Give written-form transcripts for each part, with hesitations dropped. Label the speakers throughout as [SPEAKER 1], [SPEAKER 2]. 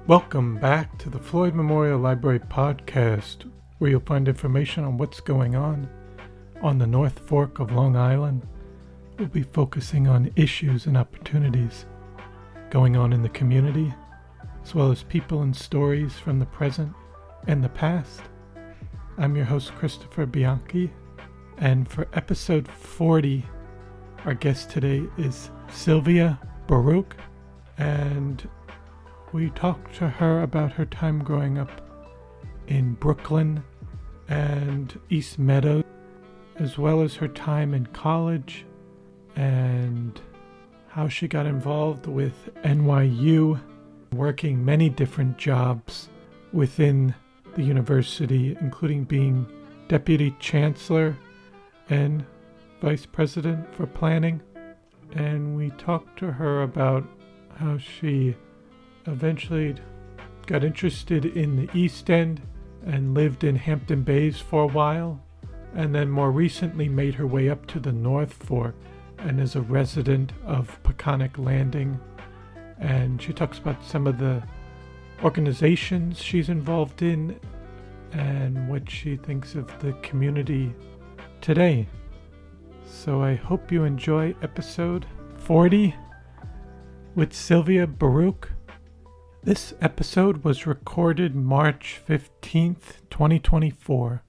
[SPEAKER 1] Welcome back to the Floyd Memorial Library podcast, where you'll find information on what's going on the North Fork of Long Island. We'll be focusing on issues and opportunities going on in the community, as well as people and stories from the present and the past. I'm your host, Christopher Bianchi, and for episode 40, our guest today is Sylvia Baruch, and we talked to her about her time growing up in Brooklyn and East Meadow, as well as her time in college and how she got involved with NYU, working many different jobs within the university, including being Deputy Chancellor and Vice President for Planning. And we talked to her about how she eventually got interested in the East End and lived in Hampton Bays for a while, and then more recently made her way up to the North Fork and is a resident of Peconic Landing. And she talks about some of the organizations she's involved in and what she thinks of the community today. So I hope you enjoy episode 40 with Sylvia Baruch. This episode was recorded March 15th, 2024.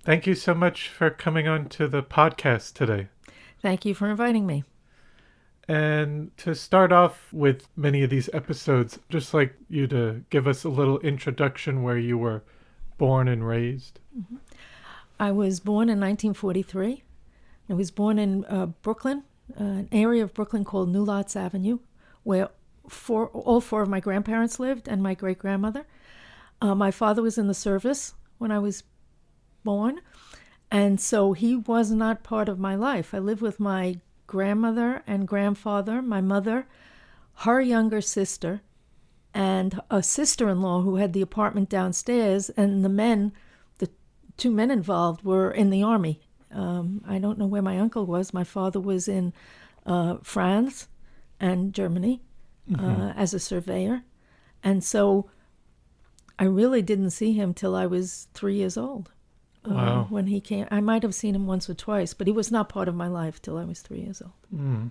[SPEAKER 1] Thank you so much for coming on to the podcast today.
[SPEAKER 2] Thank you for inviting me.
[SPEAKER 1] And to start off with many of these episodes, just like you to give us a little introduction where you were born and raised.
[SPEAKER 2] Mm-hmm. I was born in 1943. I was born in Brooklyn, an area of Brooklyn called New Lots Avenue, where all four of my grandparents lived and my great-grandmother. My father was in the service when I was born, and so he was not part of my life. I lived with my grandmother and grandfather, my mother, her younger sister, and a sister-in-law who had the apartment downstairs, and the two men involved were in the army. I don't know where my uncle was. My father was in France and Germany. As a surveyor. And so I really didn't see him till I was 3 years old.
[SPEAKER 1] Wow.
[SPEAKER 2] When he came. I might have seen him once or twice, but he was not part of my life till I was 3 years old.
[SPEAKER 1] Mm.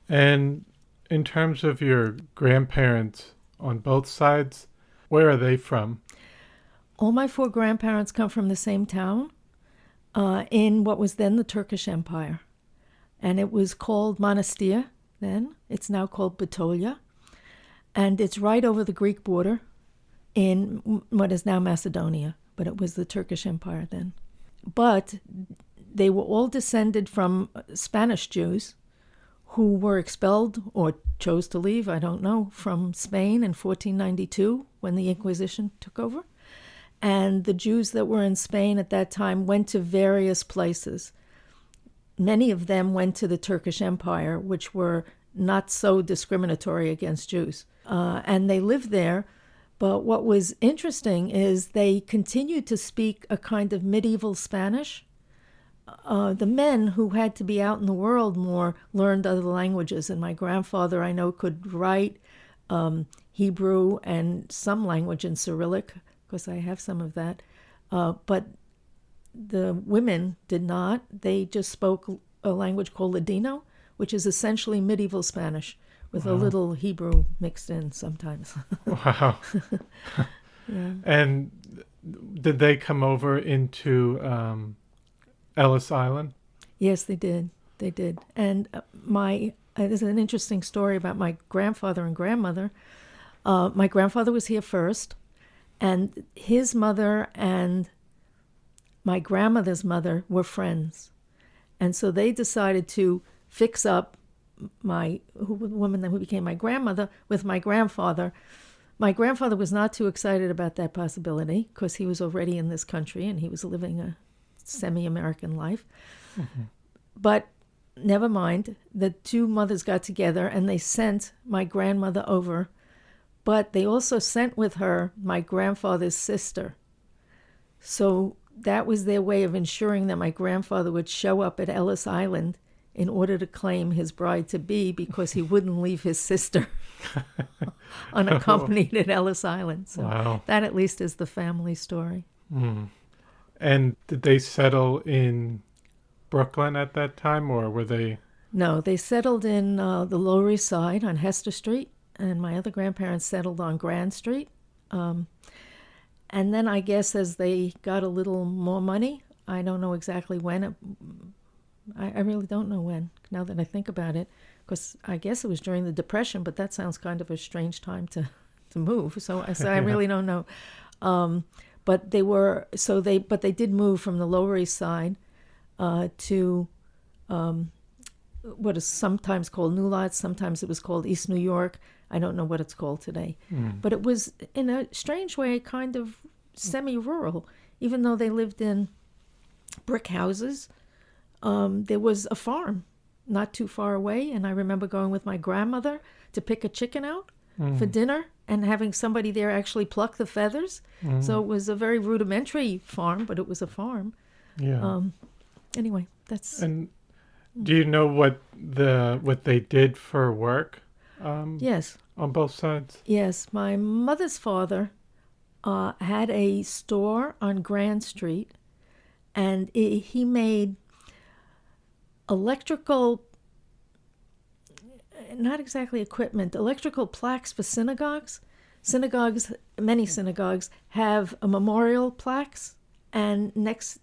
[SPEAKER 1] And in terms of your grandparents on both sides, where are they from?
[SPEAKER 2] All my four grandparents come from the same town in what was then the Turkish Empire. And it was called Monastir then. It's now called Bitolia. And it's right over the Greek border in what is now Macedonia, but it was the Turkish Empire then. But they were all descended from Spanish Jews who were expelled or chose to leave, I don't know, from Spain in 1492 when the Inquisition took over. And the Jews that were in Spain at that time went to various places. Many of them went to the Turkish Empire, which were not so discriminatory against Jews. And they lived there. But what was interesting is they continued to speak a kind of medieval Spanish. The men who had to be out in the world more learned other languages. And my grandfather, I know, could write Hebrew and some language in Cyrillic, because I have some of that. But the women did not. They just spoke a language called Ladino, which is essentially medieval Spanish with a little Hebrew mixed in sometimes.
[SPEAKER 1] Wow.
[SPEAKER 2] Yeah.
[SPEAKER 1] And did they come over into Ellis Island?
[SPEAKER 2] Yes, they did. They did. And there's an interesting story about my grandfather and grandmother. My grandfather was here first, and his mother and my grandmother's mother were friends. And so they decided to fix up the woman who became my grandmother with my grandfather. My grandfather was not too excited about that possibility because he was already in this country and he was living a semi-American life. Mm-hmm. But never mind, the two mothers got together and they sent my grandmother over But they also sent with her my grandfather's sister. So that was their way of ensuring that my grandfather would show up at Ellis Island in order to claim his bride-to-be, because he wouldn't leave his sister unaccompanied at Ellis Island. So
[SPEAKER 1] Wow.
[SPEAKER 2] that at least is the family story.
[SPEAKER 1] Mm. And did they settle in Brooklyn at that time, or were they?
[SPEAKER 2] No, they settled in the Lower East Side on Hester Street, and my other grandparents settled on Grand Street. And then I guess as they got a little more money, I don't know exactly when. I really don't know when, now that I think about it, because I guess it was during the Depression, but that sounds kind of a strange time to move. So I really don't know. But they did move from the Lower East Side to what is sometimes called New Lots, sometimes it was called East New York. I don't know what it's called today. But it was, in a strange way, kind of semi-rural. Even though they lived in brick houses, there was a farm not too far away, and I remember going with my grandmother to pick a chicken out for dinner and having somebody there actually pluck the feathers. So it was a very rudimentary farm, but it was a farm.
[SPEAKER 1] Yeah.
[SPEAKER 2] Anyway, that's...
[SPEAKER 1] And do you know what they did for work?
[SPEAKER 2] Yes.
[SPEAKER 1] On both sides?
[SPEAKER 2] Yes. My mother's father had a store on Grand Street, and he made electrical, not exactly equipment, electrical plaques for synagogues. Many synagogues have a memorial plaques, and next,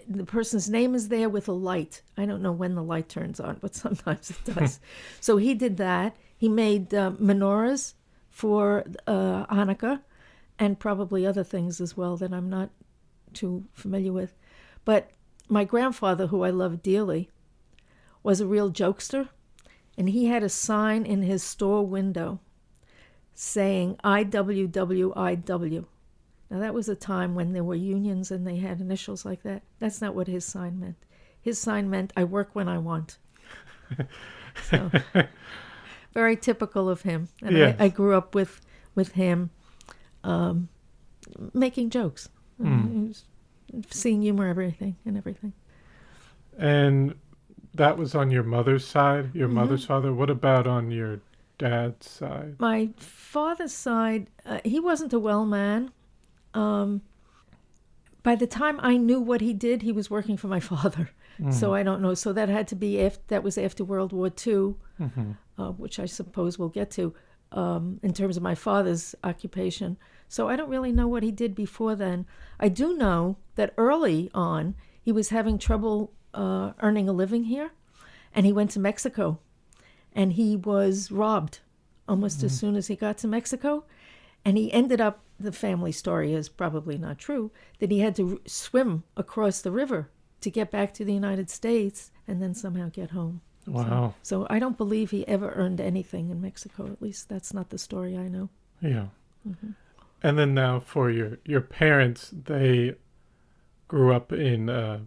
[SPEAKER 2] the person's name is there with a light. I don't know when the light turns on, but sometimes it does. So he did that. He made menorahs for Hanukkah, and probably other things as well that I'm not too familiar with. But my grandfather, who I love dearly, was a real jokester, and he had a sign in his store window saying IWWIW. Now that was a time when there were unions and they had initials like that. That's not what his sign meant. His sign meant I work when I want. So very typical of him. And
[SPEAKER 1] yes.
[SPEAKER 2] I grew up with him making jokes, seeing humor, everything.
[SPEAKER 1] And that was on your mother's side, your mother's father. What about on your dad's side?
[SPEAKER 2] My father's side, he wasn't a well man. By the time I knew what he did, he was working for my father. So I don't know. So that had to be that was after World War II, which I suppose we'll get to, in terms of my father's occupation. So I don't really know what he did before then. I do know that early on, he was having trouble earning a living here, and he went to Mexico, and he was robbed almost as soon as he got to Mexico, and he ended up, the family story is probably not true, that he had to swim across the river to get back to the United States and then somehow get home.
[SPEAKER 1] Wow.
[SPEAKER 2] So I don't believe he ever earned anything in Mexico. At least that's not the story I know.
[SPEAKER 1] Yeah. And then now for your parents, they grew up in the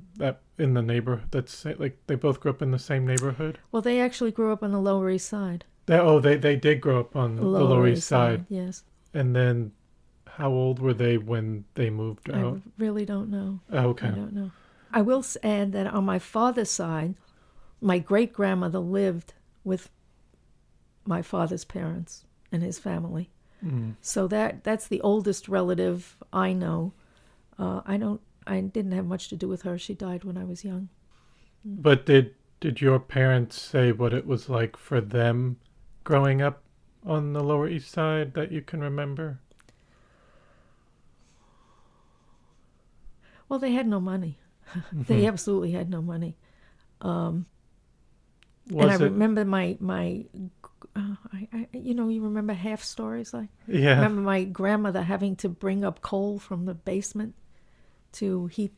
[SPEAKER 1] neighborhood. That's like they both grew up in the same neighborhood.
[SPEAKER 2] Well, they actually grew up on the Lower East Side.
[SPEAKER 1] They did grow up on the Lower East Side.
[SPEAKER 2] Yes.
[SPEAKER 1] And then, how old were they when they moved out?
[SPEAKER 2] I really don't know.
[SPEAKER 1] Okay.
[SPEAKER 2] I don't know. I will add that on my father's side, my great-grandmother lived with my father's parents and his family. So that's the oldest relative I know. I didn't have much to do with her. She died when I was young.
[SPEAKER 1] But did your parents say what it was like for them growing up on the Lower East Side that you can remember?
[SPEAKER 2] Well, they had no money. They absolutely had no money. And I remember you remember half stories like.
[SPEAKER 1] Yeah.
[SPEAKER 2] I remember my grandmother having to bring up coal from the basement to heat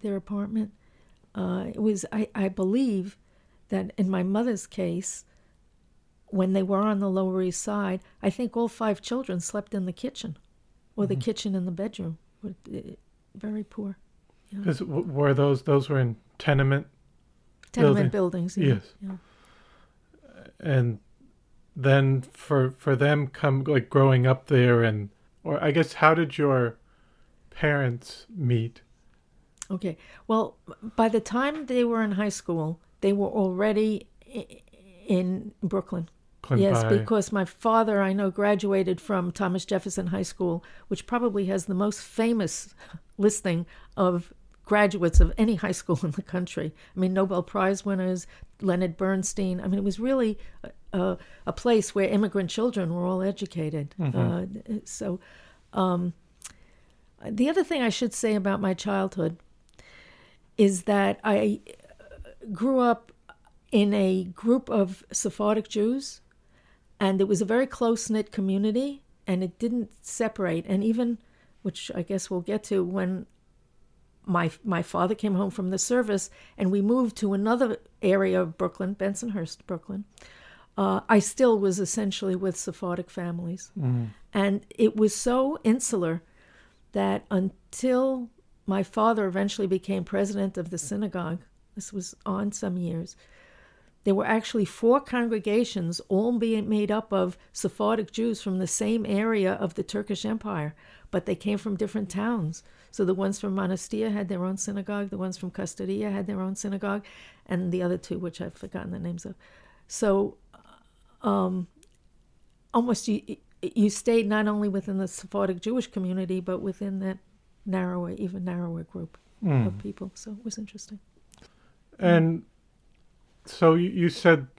[SPEAKER 2] their apartment. It was I believe that in my mother's case, when they were on the Lower East Side, I think all 5 children slept in the kitchen, or the kitchen in the bedroom. Very poor.
[SPEAKER 1] Because were those were in tenement
[SPEAKER 2] buildings.
[SPEAKER 1] Yes.
[SPEAKER 2] Yeah.
[SPEAKER 1] And then for them come like growing up there, and or I guess how did your parents meet?
[SPEAKER 2] Okay. Well, by the time they were in high school, they were already in Brooklyn. Yes,
[SPEAKER 1] By
[SPEAKER 2] because my father, I know, graduated from Thomas Jefferson High School, which probably has the most famous listing of graduates of any high school in the country. I mean, Nobel Prize winners, Leonard Bernstein. I mean, it was really a place where immigrant children were all educated. So the other thing I should say about my childhood is that I grew up in a group of Sephardic Jews, and it was a very close-knit community, and it didn't separate. And even, which I guess we'll get to, when my father came home from the service and we moved to another area of Brooklyn, Bensonhurst, Brooklyn, I still was essentially with Sephardic families. And it was so insular that until my father eventually became president of the synagogue, this was on some years, there were actually 4 congregations, all being made up of Sephardic Jews from the same area of the Turkish Empire, but they came from different towns. So the ones from Monastir had their own synagogue, the ones from Custodia had their own synagogue, and the other 2, which I've forgotten the names of. So almost you stayed not only within the Sephardic Jewish community, but within that even narrower group of people. So it was interesting.
[SPEAKER 1] And so you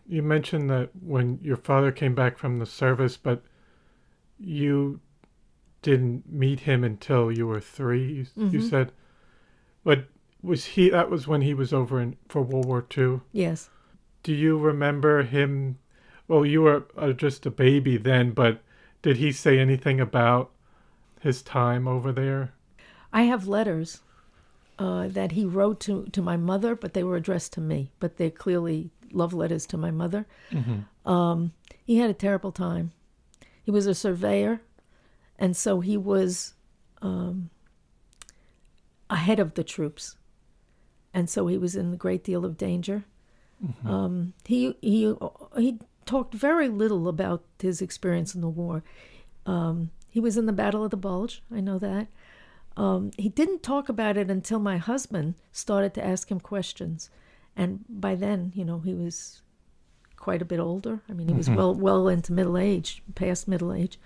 [SPEAKER 1] mentioned that when your father came back from the service, but you didn't meet him until you were 3. You said, but that was when he was over for World War II?
[SPEAKER 2] Yes.
[SPEAKER 1] Do you remember him? Well, you were just a baby then, but did he say anything about his time over there?
[SPEAKER 2] I have letters that he wrote to my mother, but they were addressed to me. But they're clearly love letters to my mother. He had a terrible time. He was a surveyor, and so he was ahead of the troops. And so he was in a great deal of danger. He talked very little about his experience in the war. He was in the Battle of the Bulge, I know that. He didn't talk about it until my husband started to ask him questions. And by then, he was quite a bit older. I mean, he was well into middle age, past middle age.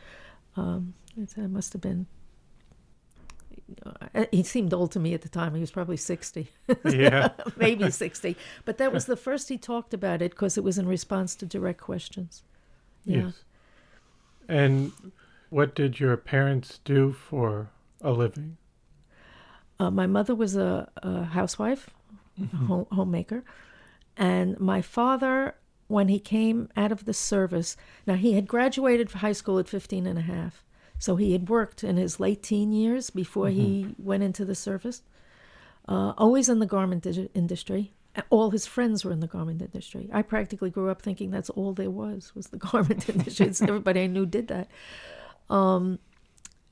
[SPEAKER 2] It must have been, he seemed old to me at the time. He was probably 60.
[SPEAKER 1] Yeah.
[SPEAKER 2] Maybe 60. But that was the first he talked about it because it was in response to direct questions. Yeah.
[SPEAKER 1] Yes. And what did your parents do for a living?
[SPEAKER 2] My mother was a housewife, homemaker. And my father, when he came out of the service, now he had graduated from high school at 15 and a half. So he had worked in his late teen years before he went into the service, always in the garment industry. All his friends were in the garment industry. I practically grew up thinking that's all there was the garment industry. Everybody I knew did that. And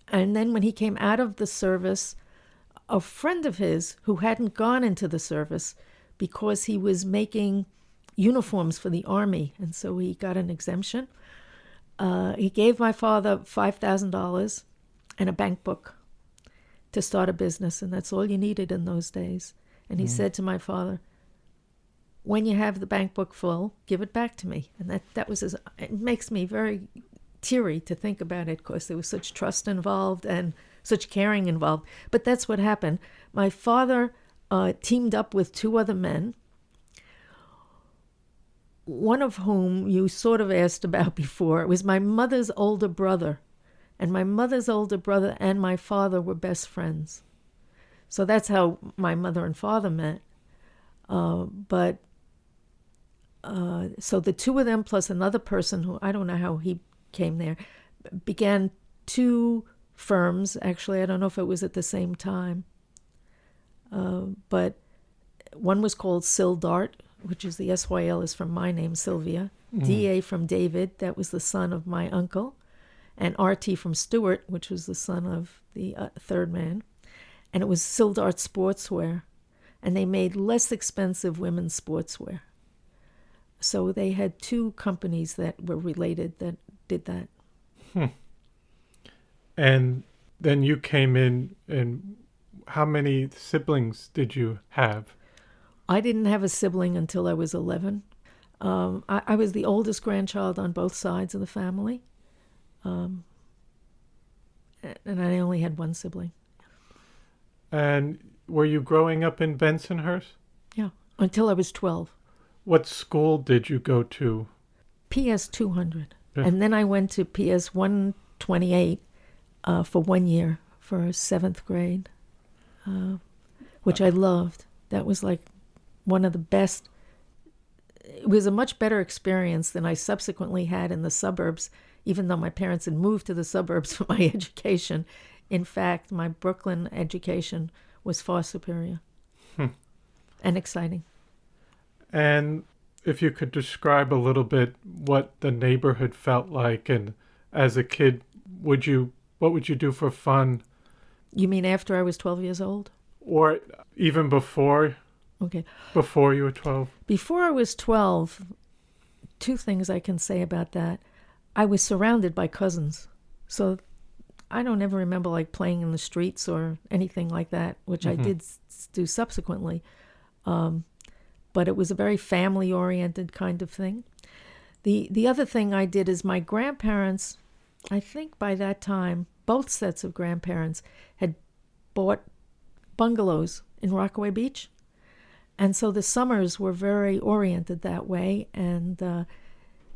[SPEAKER 2] then when he came out of the service, a friend of his who hadn't gone into the service because he was making uniforms for the army, and so he got an exemption, he gave my father $5,000 and a bank book to start a business, and that's all you needed in those days. And he said to my father, when you have the bank book full, give it back to me. And that was it makes me very teary to think about it because there was such trust involved and such caring involved. But that's what happened. My father teamed up with 2 other men, one of whom you sort of asked about before. It was my mother's older brother. And my mother's older brother and my father were best friends. So that's how my mother and father met. So the 2 of them plus another person who I don't know how he came there began 2 firms. Actually, I don't know if it was at the same time. But one was called Sildart, which is the SYL is from my name, Sylvia. DA from David, that was the son of my uncle. And RT from Stewart, which was the son of the third man. And it was Sildart Sportswear. And they made less expensive women's sportswear. So they had two companies that were related that did that.
[SPEAKER 1] And then you came in, and how many siblings did you have?
[SPEAKER 2] I didn't have a sibling until I was 11. I was the oldest grandchild on both sides of the family. And I only had one sibling.
[SPEAKER 1] And were you growing up in Bensonhurst?
[SPEAKER 2] Yeah, until I was 12.
[SPEAKER 1] What school did you go to?
[SPEAKER 2] PS 200.
[SPEAKER 1] Yeah.
[SPEAKER 2] And then I went to PS 128 for 1 year for 7th grade, which I loved. That was like one of the best. It was a much better experience than I subsequently had in the suburbs, even though my parents had moved to the suburbs for my education. In fact, my Brooklyn education was far superior and exciting.
[SPEAKER 1] And if you could describe a little bit what the neighborhood felt like, and as a kid, what would you do for fun?
[SPEAKER 2] You mean after I was 12 years old?
[SPEAKER 1] Or even before?
[SPEAKER 2] Okay.
[SPEAKER 1] Before you were 12?
[SPEAKER 2] Before I was 12, two things I can say about that. I was surrounded by cousins. So I don't ever remember like playing in the streets or anything like that, which I did do subsequently. But it was a very family-oriented kind of thing. The other thing I did is my grandparents, I think by that time, both sets of grandparents had bought bungalows in Rockaway Beach. And so the summers were very oriented that way. And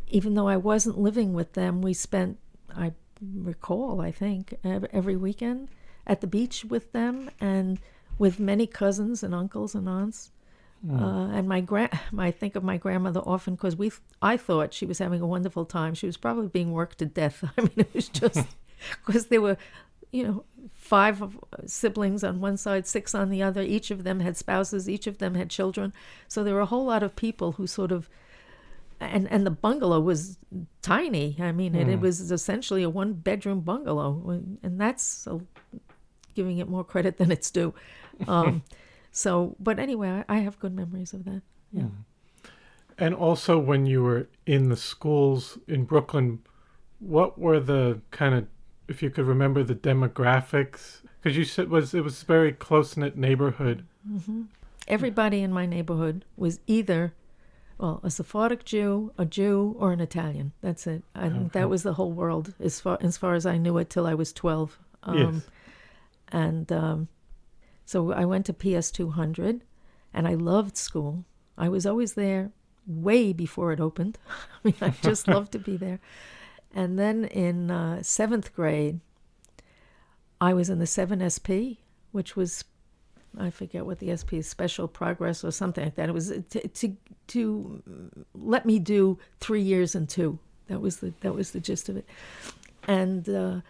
[SPEAKER 2] even though I wasn't living with them, we spent, I recall, I think, every weekend at the beach with them and with many cousins and uncles and aunts. And I think of my grandmother often because I thought she was having a wonderful time. She was probably being worked to death. I mean, it was just because there were, 5 siblings on one side, 6 on the other. Each of them had spouses. Each of them had children. So there were a whole lot of people who sort of, and the bungalow was tiny. I mean, it was essentially a 1-bedroom bungalow, and that's giving it more credit than it's due. So, but anyway, I have good memories of that. Yeah.
[SPEAKER 1] And also when you were in the schools in Brooklyn, what were the kind of, if you could remember the demographics? Because you said it was a very close-knit neighborhood.
[SPEAKER 2] Mm-hmm. Everybody in my neighborhood was either, a Sephardic Jew, a Jew, or an Italian. That's it. And that was the whole world as far as I knew it till I was 12.
[SPEAKER 1] Yes.
[SPEAKER 2] And so I went to PS 200, and I loved school. I was always there way before it opened. I mean, I just loved to be there. And then in 7th grade, I was in the 7SP, which was, I forget what the SP is, Special Progress or something like that. It was to let me do 3 years and 2. That was the gist of it. And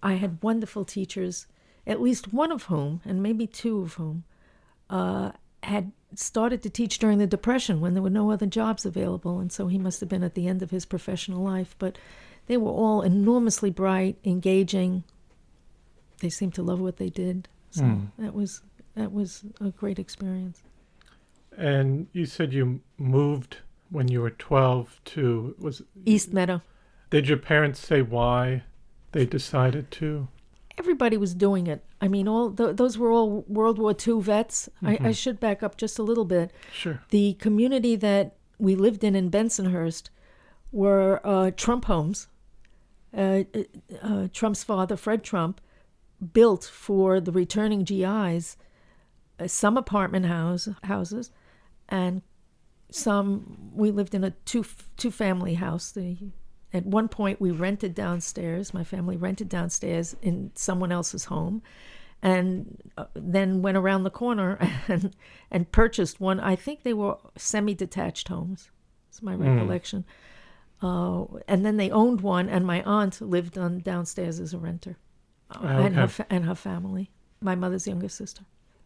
[SPEAKER 2] I had wonderful teachers, at least one of whom, and maybe 2 of whom, had started to teach during the Depression when there were no other jobs available. And so he must have been at the end of his professional life. But they were all enormously bright, engaging. They seemed to love what they did. So that was a great experience.
[SPEAKER 1] And you said you moved when you were 12 to
[SPEAKER 2] East Meadow.
[SPEAKER 1] Did your parents say why they decided to?
[SPEAKER 2] Everybody was doing it. I mean, those were all World War II vets. I should back up just a little bit.
[SPEAKER 1] Sure.
[SPEAKER 2] The community that we lived in Bensonhurst were Trump homes. Trump's father, Fred Trump, built for the returning GIs some apartment houses, and some, we lived in a two-family house. At one point, we rented downstairs. My family rented downstairs in someone else's home, and then went around the corner and purchased one. I think they were semi-detached homes. It's my recollection. And then they owned one, and my aunt lived downstairs as a renter, and her family, my mother's younger sister.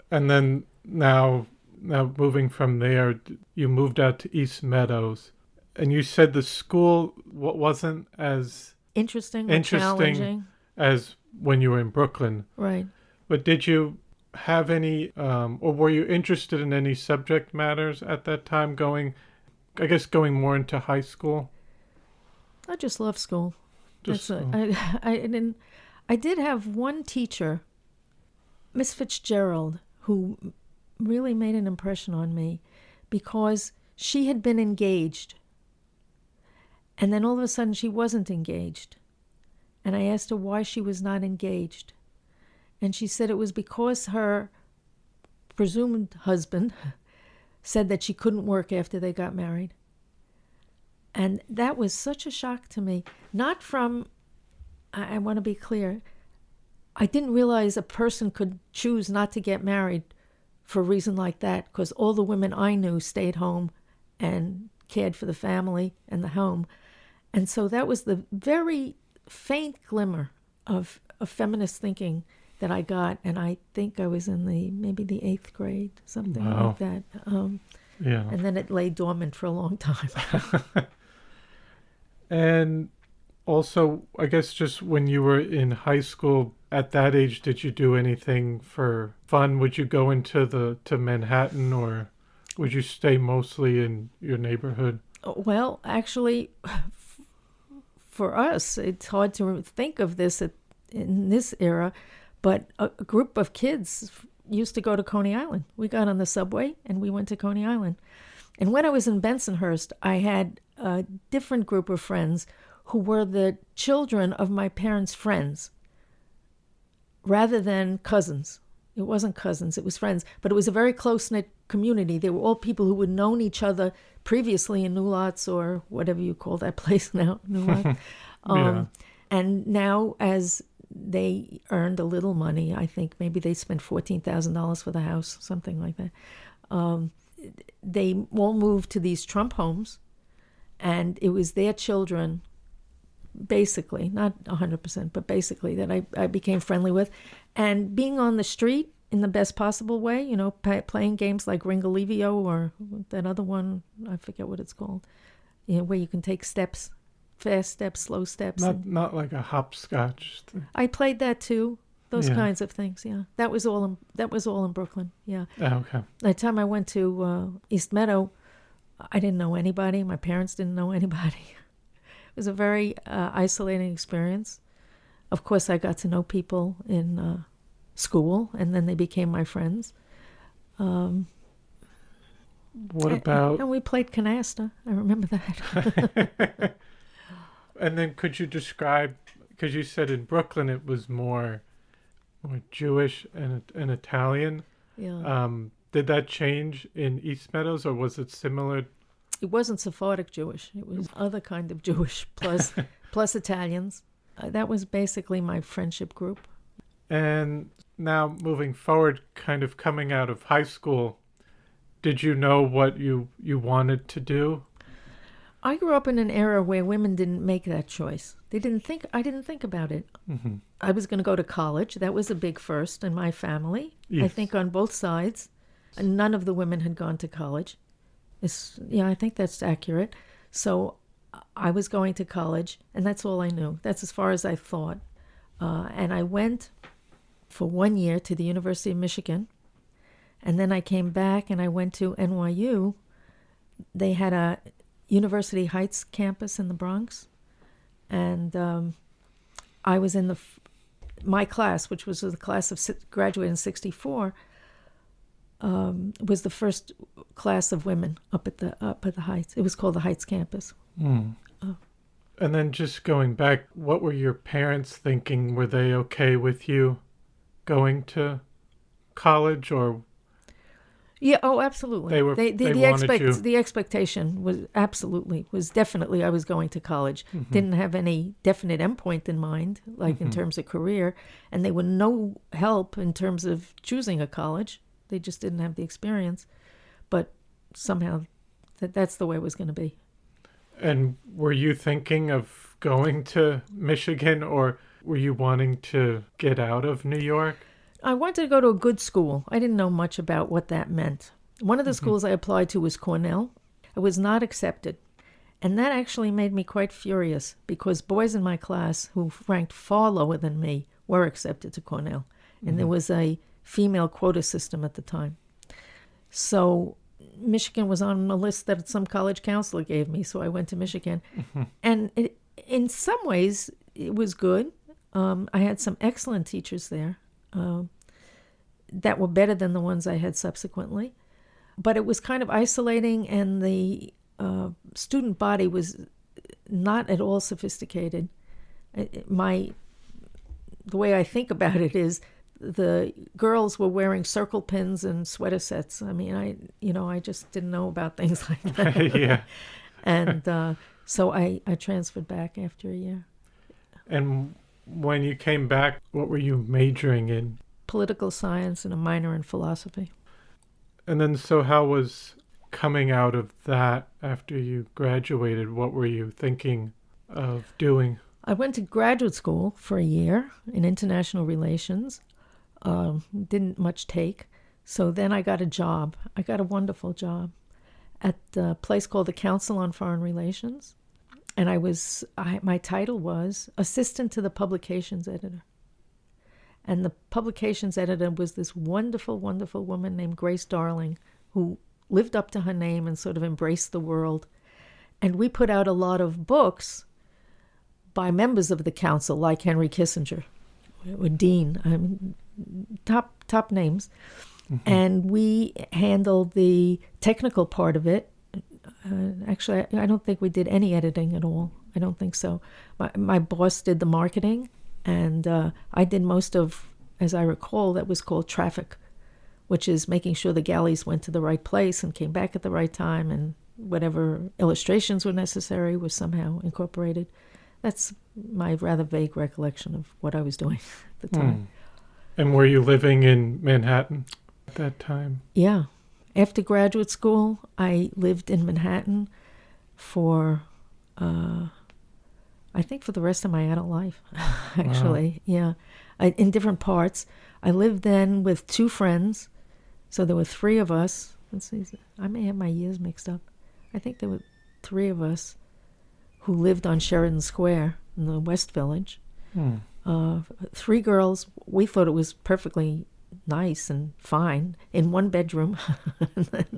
[SPEAKER 1] And then now moving from there, you moved out to East Meadows. And you said the school wasn't as
[SPEAKER 2] interesting or challenging
[SPEAKER 1] as when you were in Brooklyn.
[SPEAKER 2] Right.
[SPEAKER 1] But did you have any, or were you interested in any subject matters at that time going? I guess, going more into high school?
[SPEAKER 2] I just love school.
[SPEAKER 1] Just
[SPEAKER 2] That's
[SPEAKER 1] school.
[SPEAKER 2] I did have one teacher, Miss Fitzgerald, who really made an impression on me because she had been engaged. And then all of a sudden she wasn't engaged. And I asked her why she was not engaged. And she said it was because her presumed husband said that she couldn't work after they got married. And that was such a shock to me. Not from, I want to be clear, I didn't realize a person could choose not to get married for a reason like that, because all the women I knew stayed home and cared for the family and the home. And so that was the very faint glimmer of feminist thinking that I got. And I think I was in maybe the 8th grade, something
[SPEAKER 1] Wow.
[SPEAKER 2] like that.
[SPEAKER 1] Yeah.
[SPEAKER 2] And then it lay dormant for a long time.
[SPEAKER 1] And also, I guess just when you were in high school, at that age, did you do anything for fun? Would you go to Manhattan, or would you stay mostly in your neighborhood?
[SPEAKER 2] Well, actually, for us, it's hard to think of this in this era, but a group of kids used to go to Coney Island. We got on the subway and we went to Coney Island. And when I was in Bensonhurst, I had a different group of friends who were the children of my parents' friends rather than cousins. It wasn't cousins, it was friends. But it was a very close-knit community. They were all people who had known each other previously in New Lots, or whatever you call that place now, New Lots.
[SPEAKER 1] Yeah.
[SPEAKER 2] And now, as they earned a little money, I think maybe they spent $14,000 for the house, something like that. They all moved to these Trump homes, and it was their children, basically, not 100%, but basically, that I became friendly with. And being on the street in the best possible way, you know, playing games like Ringalivio or that other one, I forget what it's called, you know, where you can take steps, fast steps, slow steps.
[SPEAKER 1] Not like a hopscotch thing.
[SPEAKER 2] I played that too. Those
[SPEAKER 1] Yeah.
[SPEAKER 2] kinds of things, yeah. That was all in Brooklyn, yeah.
[SPEAKER 1] Oh, okay.
[SPEAKER 2] By the time I went to East Meadow, I didn't know anybody. My parents didn't know anybody. It was a very isolating experience. Of course, I got to know people in school, and then they became my friends.
[SPEAKER 1] What about...
[SPEAKER 2] And we played canasta. I remember that.
[SPEAKER 1] And then could you describe, because you said in Brooklyn it was more Jewish and Italian.
[SPEAKER 2] Yeah.
[SPEAKER 1] Did that change in East Meadows, or was it similar?
[SPEAKER 2] It wasn't Sephardic Jewish. It was other kind of Jewish plus Italians. That was basically my friendship group.
[SPEAKER 1] And now moving forward, kind of coming out of high school, did you know what you wanted to do?
[SPEAKER 2] I grew up in an era where women didn't make that choice. I didn't think about it.
[SPEAKER 1] Mm-hmm.
[SPEAKER 2] I was going to go to college. That was a big first in my family.
[SPEAKER 1] Yes.
[SPEAKER 2] I think on both sides. None of the women had gone to college. I think that's accurate. So I was going to college, and that's all I knew. That's as far as I thought. And I went for 1 year to the University of Michigan, and then I came back and I went to NYU. They had a University Heights campus in the Bronx, and I was in my class, which was the class of graduated in '64, was the first class of women up at the Heights. It was called the Heights campus.
[SPEAKER 1] Mm. And then just going back, what were your parents thinking? Were they okay with you going to college, or?
[SPEAKER 2] Yeah. Oh, absolutely.
[SPEAKER 1] They wanted you.
[SPEAKER 2] The expectation was definitely I was going to college.
[SPEAKER 1] Mm-hmm.
[SPEAKER 2] Didn't have any definite endpoint in mind, like in terms of career, and they were no help in terms of choosing a college. They just didn't have the experience, but somehow that's the way it was going to be.
[SPEAKER 1] And were you thinking of going to Michigan, or were you wanting to get out of New York?
[SPEAKER 2] I wanted to go to a good school. I didn't know much about what that meant. One of the schools I applied to was Cornell. I was not accepted. And that actually made me quite furious, because boys in my class who ranked far lower than me were accepted to Cornell. And there was a female quota system at the time. So Michigan was on a list that some college counselor gave me, so I went to Michigan. And in some ways, it was good. I had some excellent teachers there that were better than the ones I had subsequently. But it was kind of isolating, and the student body was not at all sophisticated. The way I think about it is the girls were wearing circle pins and sweater sets. I mean, I just didn't know about things like that.
[SPEAKER 1] Yeah.
[SPEAKER 2] And so I transferred back after a year.
[SPEAKER 1] And when you came back, what were you majoring in?
[SPEAKER 2] Political science and a minor in philosophy.
[SPEAKER 1] And then, so how was coming out of that after you graduated? What were you thinking of doing?
[SPEAKER 2] I went to graduate school for a year in international relations. Didn't much take. So then I got a job. I got a wonderful job at a place called the Council on Foreign Relations. And my title was Assistant to the Publications Editor. And the publications editor was this wonderful, wonderful woman named Grace Darling, who lived up to her name and sort of embraced the world. And we put out a lot of books by members of the council, like Henry Kissinger, or Dean, top names. Mm-hmm. And we handled the technical part of it. Actually, I don't think we did any editing at all. I don't think so. My boss did the marketing, and I did most of, as I recall, that was called traffic, which is making sure the galleys went to the right place and came back at the right time, and whatever illustrations were necessary was somehow incorporated. That's my rather vague recollection of what I was doing at the time.
[SPEAKER 1] And were you living in Manhattan at that time?
[SPEAKER 2] Yeah. After graduate school, I lived in Manhattan for, I think for the rest of my adult life, actually. Wow. Yeah. In different parts. I lived then with two friends. So there were three of us. Let's see. I may have my years mixed up. I think there were three of us who lived on Sheridan Square in the West Village. Three girls. We thought it was perfectly nice and fine in one bedroom.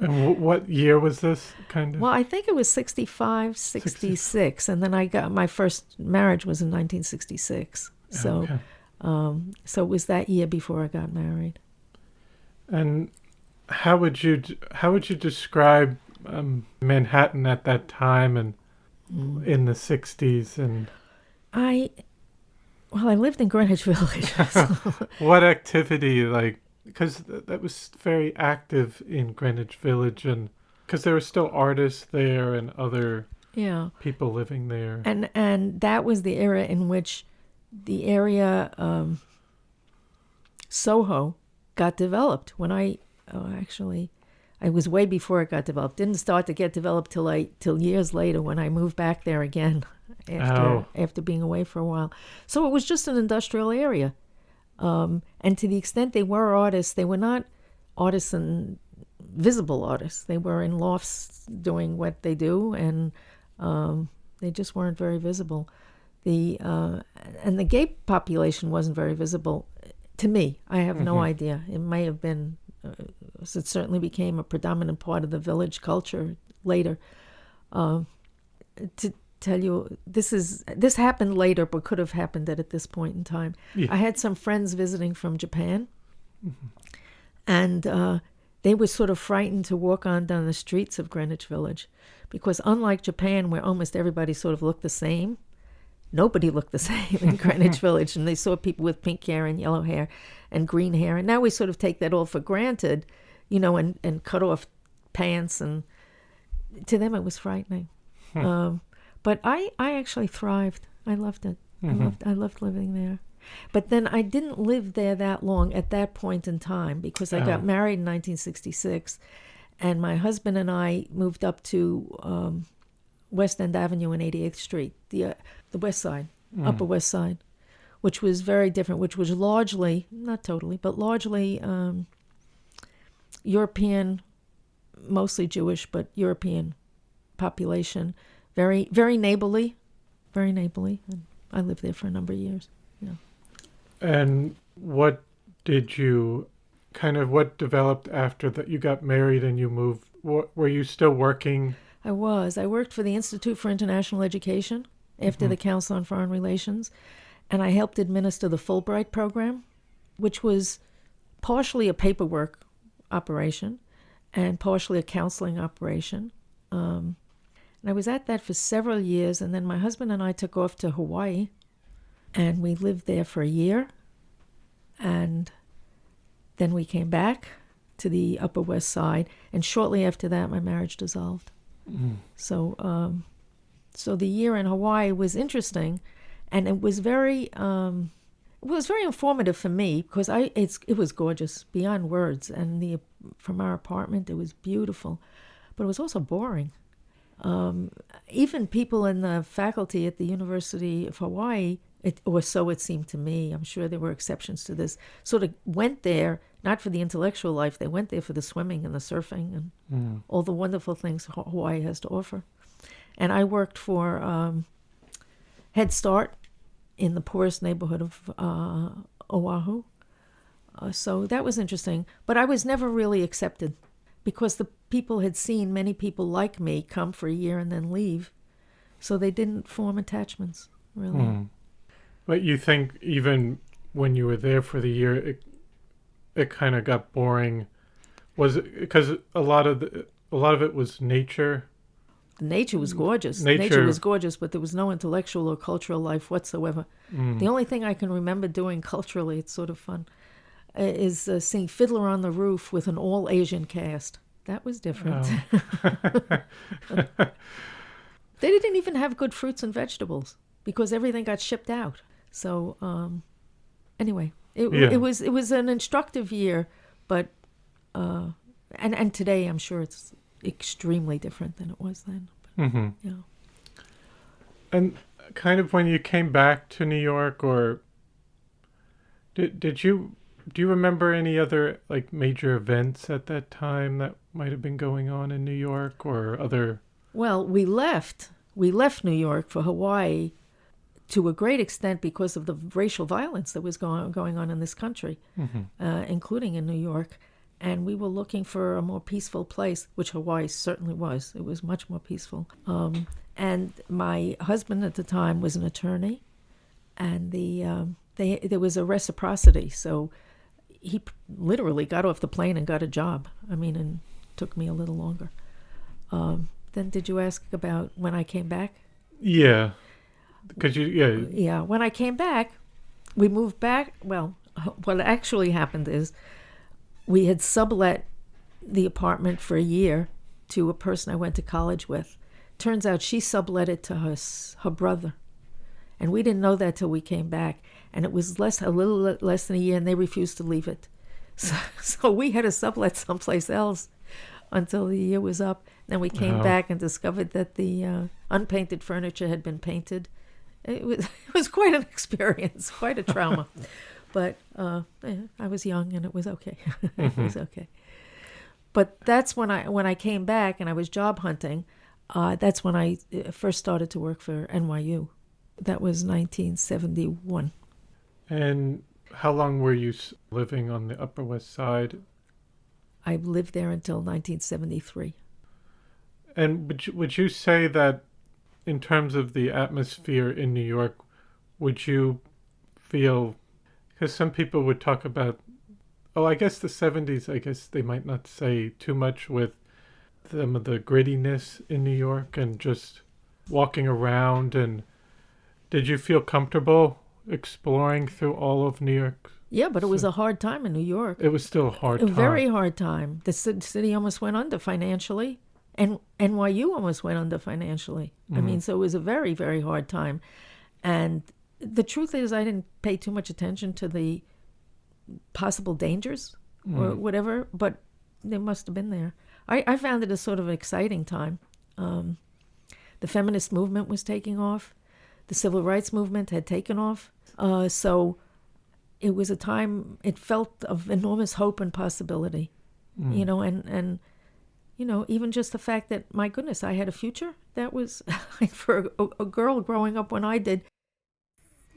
[SPEAKER 1] And what year was this, kind of?
[SPEAKER 2] Well, I think it was 65, 66. And then my first marriage was in 1966. So, okay. So it was that year before I got married. And
[SPEAKER 1] how would you describe Manhattan at that time and in the 60s? And I lived in Greenwich Village. So. What activity, because that was very active in Greenwich Village, and because there were still artists there and other people living there.
[SPEAKER 2] And that was the era in which the area, Soho, got developed. When I was way before it got developed. Didn't start to get developed till years later when I moved back there again after being away for a while. So it was just an industrial area. And to the extent they were artists, they were not artists and visible artists. They were in lofts doing what they do, and they just weren't very visible. And the gay population wasn't very visible to me. I have no idea. It may have been... it certainly became a predominant part of the village culture later. To tell you, this happened later, but could have happened at this point in time. Yeah. I had some friends visiting from Japan, and they were sort of frightened to walk on down the streets of Greenwich Village, because unlike Japan, where almost everybody sort of looked the same, nobody looked the same in Greenwich Village, and they saw people with pink hair and yellow hair and green hair. And now we sort of take that all for granted, and cut off pants. And to them, it was frightening. But I actually thrived. I loved it. I loved living there. But then I didn't live there that long at that point in time, because I got married in 1966, and my husband and I moved up to West End Avenue and 88th Street, the West Side, Upper West Side, which was very different, which was largely, not totally, but largely European, mostly Jewish, but European population, very, very neighborly, very neighborly. And I lived there for a number of years. Yeah.
[SPEAKER 1] And what did you kind of what developed after that you got married and you moved? Were you still working?
[SPEAKER 2] I was. I worked for the Institute for International Education after the Council on Foreign Relations, and I helped administer the Fulbright program, which was partially a paperwork operation and partially a counseling operation. And I was at that for several years, and then my husband and I took off to Hawaii, and we lived there for a year, and then we came back to the Upper West Side, and shortly after that, my marriage dissolved. So the year in Hawaii was interesting, and it was very informative for me because it was gorgeous beyond words, and from our apartment it was beautiful, but it was also boring. Even people in the faculty at the University of Hawaii, or so it seemed to me, I'm sure there were exceptions to this, sort of went there not for the intellectual life, they went there for the swimming and the surfing and all the wonderful things Hawaii has to offer. And I worked for Head Start in the poorest neighborhood of Oahu. So that was interesting. But I was never really accepted because the people had seen many people like me come for a year and then leave. So they didn't form attachments, really.
[SPEAKER 1] But you think even when you were there for the year, it kind of got boring? Was it because a lot of it was nature?
[SPEAKER 2] The nature was gorgeous. Nature was gorgeous, but there was no intellectual or cultural life whatsoever. The only thing I can remember doing culturally, it's sort of fun, is seeing Fiddler on the Roof with an all-Asian cast. That was different.
[SPEAKER 1] Oh.
[SPEAKER 2] They didn't even have good fruits and vegetables because everything got shipped out. So anyway, it was an instructive year, but and today I'm sure it's extremely different than it was then. But, yeah.
[SPEAKER 1] And kind of when you came back to New York, or do you remember any other like major events at that time that might have been going on in New York or other?
[SPEAKER 2] Well, we left New York for Hawaii to a great extent because of the racial violence that was going on in this country, including in New York. And we were looking for a more peaceful place, which Hawaii certainly was. It was much more peaceful. And my husband at the time was an attorney, and there was a reciprocity. So he literally got off the plane and got a job. I mean, and it took me a little longer. Then did you ask about when I came back?
[SPEAKER 1] Yeah. Because yeah,
[SPEAKER 2] when I came back, we moved back. Well, what actually happened is we had sublet the apartment for a year to a person I went to college with. Turns out she sublet it to her brother, and we didn't know that till we came back. And it was a little less than a year, and they refused to leave it. So we had to sublet someplace else until the year was up. Then we came back and discovered that the unpainted furniture had been painted. It was quite an experience, quite a trauma. But I was young and it was okay. It was okay. But that's when I came back and I was job hunting. That's when I first started to work for NYU. That was 1971. And
[SPEAKER 1] how long were you living on the Upper West Side?
[SPEAKER 2] I lived there until 1973.
[SPEAKER 1] And would you say that in terms of the atmosphere in New York, would you feel, because some people would talk about, I guess the 70s, I guess they might not say too much with some of the grittiness in New York and just walking around. And did you feel comfortable exploring through all of New York?
[SPEAKER 2] Yeah, but it was a hard time in New York.
[SPEAKER 1] It was still a hard time.
[SPEAKER 2] A very hard time. The city almost went under financially, and NYU almost went under financially. I mean, so it was a very, very hard time. And the truth is I didn't pay too much attention to the possible dangers or whatever, but they must have been there. I found it a sort of an exciting time. The feminist movement was taking off. The civil rights movement had taken off. So it was a time, it felt of enormous hope and possibility, you know, and you know, even just the fact that, my goodness, I had a future. That was, for a girl growing up when I did,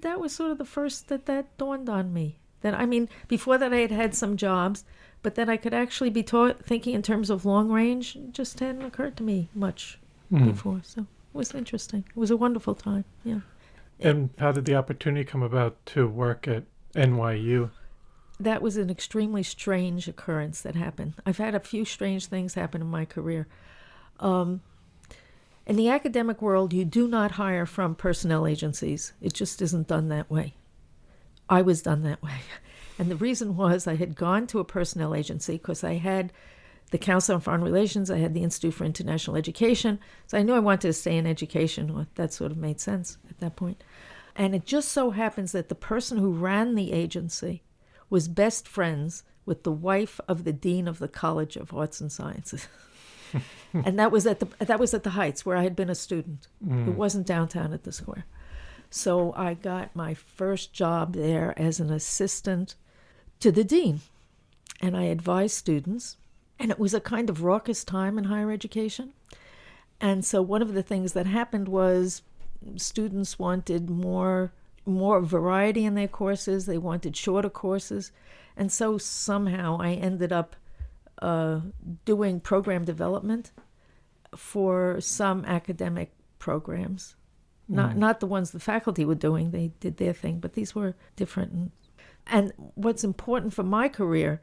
[SPEAKER 2] that was sort of the first that dawned on me, Then, I mean, before that I had had some jobs, but that I could actually be thinking in terms of long range just hadn't occurred to me much before. So it was interesting. It was a wonderful time, yeah.
[SPEAKER 1] And how did the opportunity come about to work at NYU?
[SPEAKER 2] That was an extremely strange occurrence that happened. I've had a few strange things happen in my career. In the academic world, you do not hire from personnel agencies. It just isn't done that way. I was done that way. And the reason was I had gone to a personnel agency because I had the Council on Foreign Relations, I had the Institute for International Education, so I knew I wanted to stay in education. Well, that sort of made sense at that point. And it just so happens that the person who ran the agency was best friends with the wife of the dean of the College of Arts and Sciences. And that was at the Heights, where I had been a student. It wasn't downtown at the Square. So I got my first job there as an assistant to the dean. And I advised students. And it was a kind of raucous time in higher education. And so one of the things that happened was students wanted more variety in their courses. They wanted shorter courses. And so somehow I ended up doing program development for some academic programs. Not the ones the faculty were doing. They did their thing, but these were different. And what's important for my career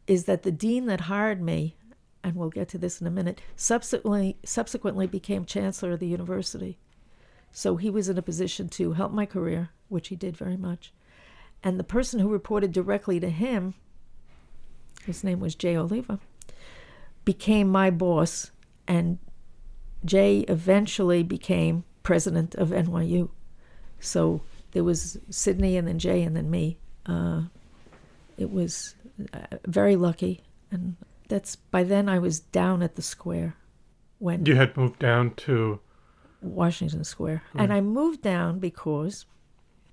[SPEAKER 2] is that the dean that hired me, and we'll get to this in a minute, subsequently became chancellor of the university. So he was in a position to help my career, which he did very much. And the person who reported directly to him, his name was Jay Oliva, became my boss, and Jay eventually became president of NYU. So there was Sydney and then Jay and then me. It was very lucky, and by then I was down at the Square. When
[SPEAKER 1] you had moved down to
[SPEAKER 2] Washington Square. Right. And I moved down because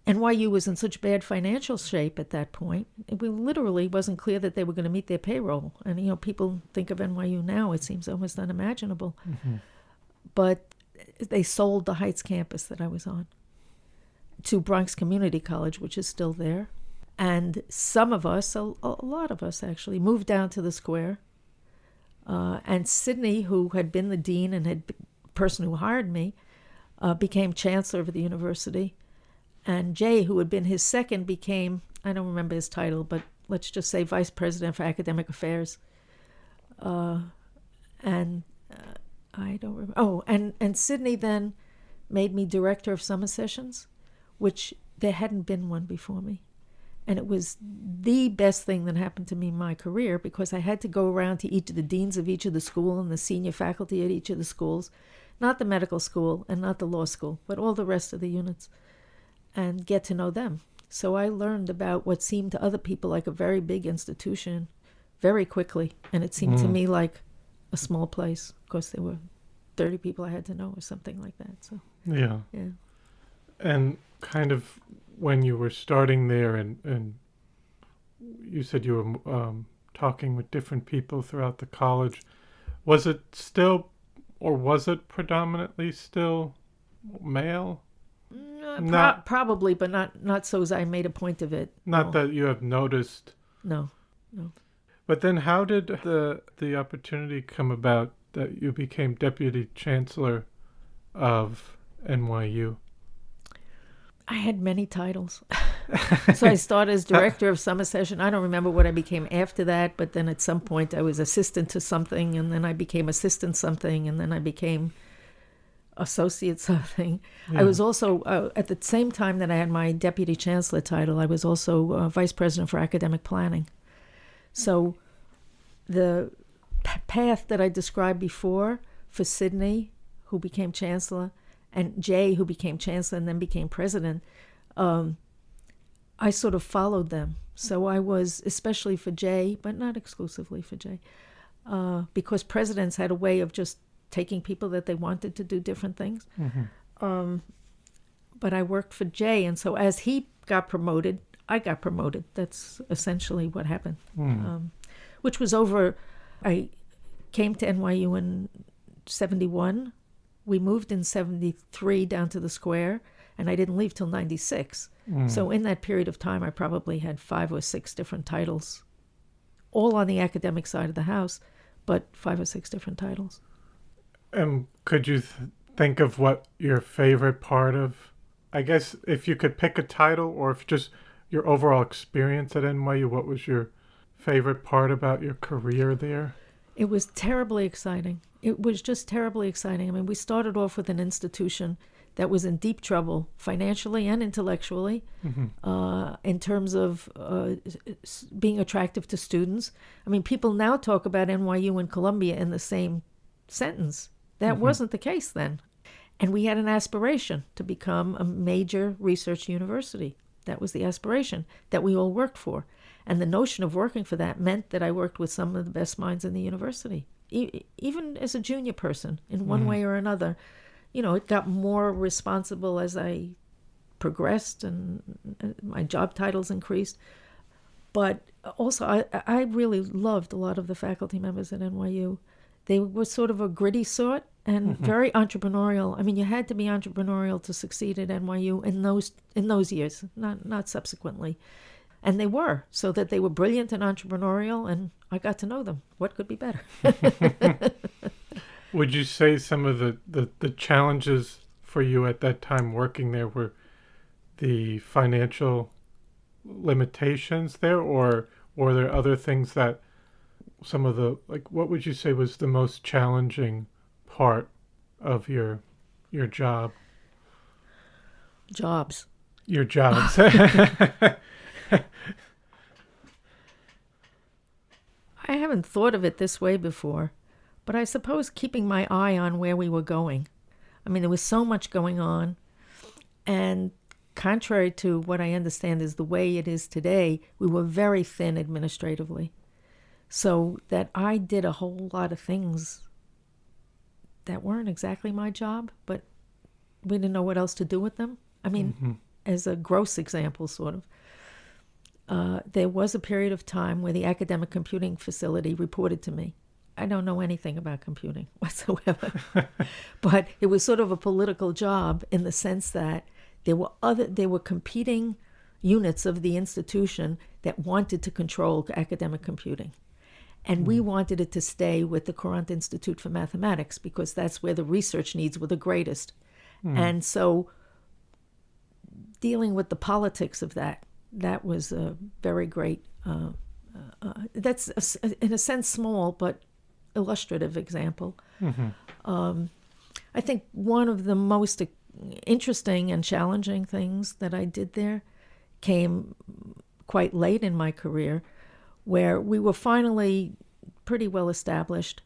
[SPEAKER 2] NYU was in such bad financial shape at that point. It literally wasn't clear that they were going to meet their payroll. And, people think of NYU now, it seems almost unimaginable. Mm-hmm. But they sold the Heights campus that I was on to Bronx Community College, which is still there. And some of us, a lot of us actually, moved down to the Square. And Sydney, who had been the dean and had been the person who hired me, became chancellor of the university. And Jay, who had been his second, became, I don't remember his title, but let's just say vice president for academic affairs. I don't remember. Oh, and Sydney then made me director of summer sessions, which there hadn't been one before me. And it was the best thing that happened to me in my career, because I had to go around to each of the deans of each of the school and the senior faculty at each of the schools, not the medical school and not the law school, but all the rest of the units, and get to know them. So I learned about what seemed to other people like a very big institution very quickly. And it seemed to me like a small place. Of course, there were 30 people I had to know or something like that. So
[SPEAKER 1] yeah.
[SPEAKER 2] Yeah.
[SPEAKER 1] And kind of when you were starting there and you said you were talking with different people throughout the college, was it still, or was it predominantly still male?
[SPEAKER 2] Probably, but not so as I made a point of it.
[SPEAKER 1] Not that you have noticed.
[SPEAKER 2] No.
[SPEAKER 1] But then how did the opportunity come about that you became deputy chancellor of NYU?
[SPEAKER 2] I had many titles. So I started as director of summer session. I don't remember what I became after that, but then at some point I was assistant to something, and then I became assistant something, and then I became associate something. Yeah. I was also, at the same time that I had my deputy chancellor title, I was also vice president for academic planning. So the path that I described before for Sydney, who became chancellor, and Jay, who became chancellor and then became president, I sort of followed them. So I was, especially for Jay, but not exclusively for Jay, because presidents had a way of just taking people that they wanted to do different things. Mm-hmm. But I worked for Jay, and so as he got promoted, I got promoted. That's essentially what happened, which was over. I came to NYU in 1971. We moved in 1973 down to the Square, and I didn't leave till 96. So in that period of time, I probably had 5 or 6 different titles, all on the academic side of the house, but 5 or 6 different titles.
[SPEAKER 1] And could you think of what your favorite part of, I guess, if you could pick a title, or if just your overall experience at NYU, what was your favorite part about your career there?
[SPEAKER 2] It was terribly exciting. It was just terribly exciting. I mean, we started off with an institution that was in deep trouble financially and intellectually, in terms of being attractive to students. I mean, people now talk about NYU and Columbia in the same sentence. That wasn't the case then. And we had an aspiration to become a major research university. That was the aspiration that we all worked for. And the notion of working for that meant that I worked with some of the best minds in the university, even as a junior person in one way or another. You know, it got more responsible as I progressed and my job titles increased. But also, I really loved a lot of the faculty members at NYU. They were sort of a gritty sort and very entrepreneurial. I mean, you had to be entrepreneurial to succeed at NYU in those years, not subsequently. And they were, so that they were brilliant and entrepreneurial, and I got to know them. What could be better?
[SPEAKER 1] Would you say some of the challenges for you at that time working there were the financial limitations there, or were there other things that some of the, like, what would you say was the most challenging part of your job?
[SPEAKER 2] Jobs.
[SPEAKER 1] Your jobs.
[SPEAKER 2] I haven't thought of it this way before, but I suppose keeping my eye on where we were going. I mean, there was so much going on, and contrary to what I understand is the way it is today, we were very thin administratively. So that I did a whole lot of things that weren't exactly my job, but we didn't know what else to do with them. I mean, as a gross example, sort of. There was a period of time where the academic computing facility reported to me. I don't know anything about computing whatsoever, but it was sort of a political job in the sense that there were competing units of the institution that wanted to control academic computing. And we wanted it to stay with the Courant Institute for Mathematics because that's where the research needs were the greatest. And so dealing with the politics of that was a very great, that's in a sense small but illustrative example. I think one of the most interesting and challenging things that I did there came quite late in my career, where we were finally pretty well established,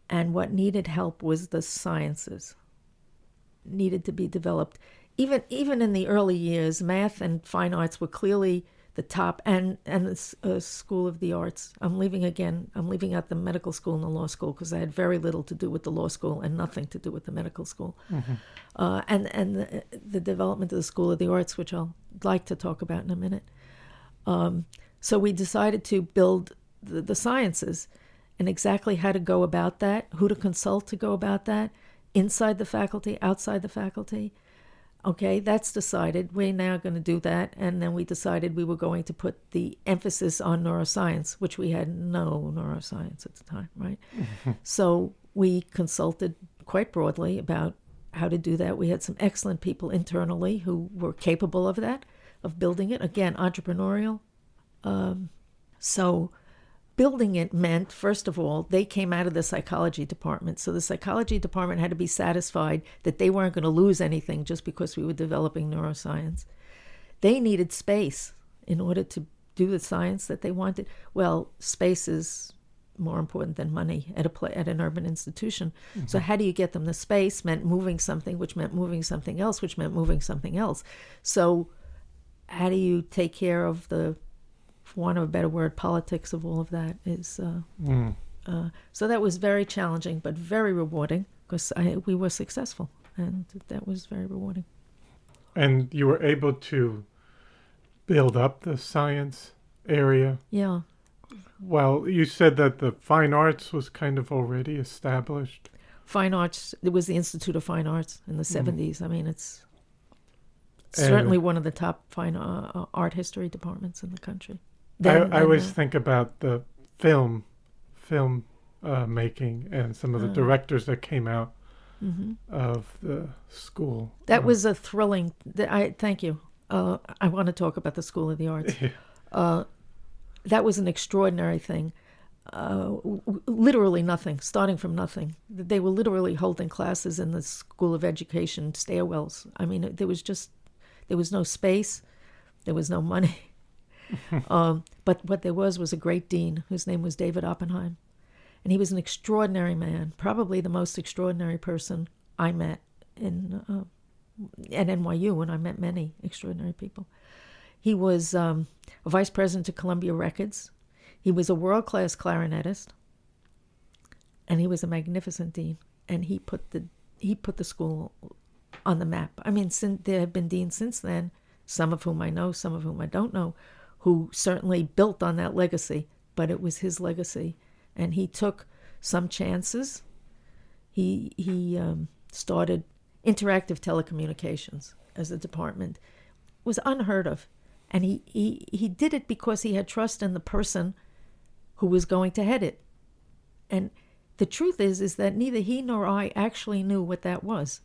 [SPEAKER 2] and what needed help was the sciences needed to be developed. Even in the early years, math and fine arts were clearly the top, and the School of the Arts. I'm leaving out the medical school and the law school because I had very little to do with the law school and nothing to do with the medical school. And the development of the School of the Arts, which I'll like to talk about in a minute. So we decided to build the sciences, and exactly how to go about that, who to consult to go about that, inside the faculty, outside the faculty. Okay, that's decided. We're now going to do that. And then we decided we were going to put the emphasis on neuroscience, which we had no neuroscience at the time, right? So we consulted quite broadly about how to do that. We had some excellent people internally who were capable of that, of building it. Again, entrepreneurial. So building it meant, first of all, they came out of the psychology department. So the psychology department had to be satisfied that they weren't going to lose anything just because we were developing neuroscience. They needed space in order to do the science that they wanted. Well, space is more important than money at an urban institution. So how do you get them the space? Meant moving something, which meant moving something else, which meant moving something else. So how do you take care of the, for want of a better word, politics of all of that is, so that was very challenging, but very rewarding because we were successful, and that was very rewarding.
[SPEAKER 1] And you were able to build up the science area?
[SPEAKER 2] Yeah.
[SPEAKER 1] Well, you said that the fine arts was kind of already established.
[SPEAKER 2] Fine arts, it was the Institute of Fine Arts in the 70s. I mean, Certainly one of the top fine art history departments in the country.
[SPEAKER 1] I always think about the film making and some of the directors that came out of the school.
[SPEAKER 2] That was a thrilling. Thank you. I want to talk about the School of the Arts. That was an extraordinary thing. Literally nothing, starting from nothing. They were literally holding classes in the School of Education stairwells. I mean, there was no space, there was no money. But what there was a great dean whose name was David Oppenheim. And he was an extraordinary man, probably the most extraordinary person I met at NYU, and I met many extraordinary people. He was a vice president of Columbia Records. He was a world-class clarinetist, and he was a magnificent dean. And he put the school on the map. I mean, there have been deans since then, some of whom I know, some of whom I don't know, who certainly built on that legacy, but it was his legacy. And he took some chances. He started interactive telecommunications as a department. It was unheard of. And he did it because he had trust in the person who was going to head it. And the truth is that neither he nor I actually knew what that was.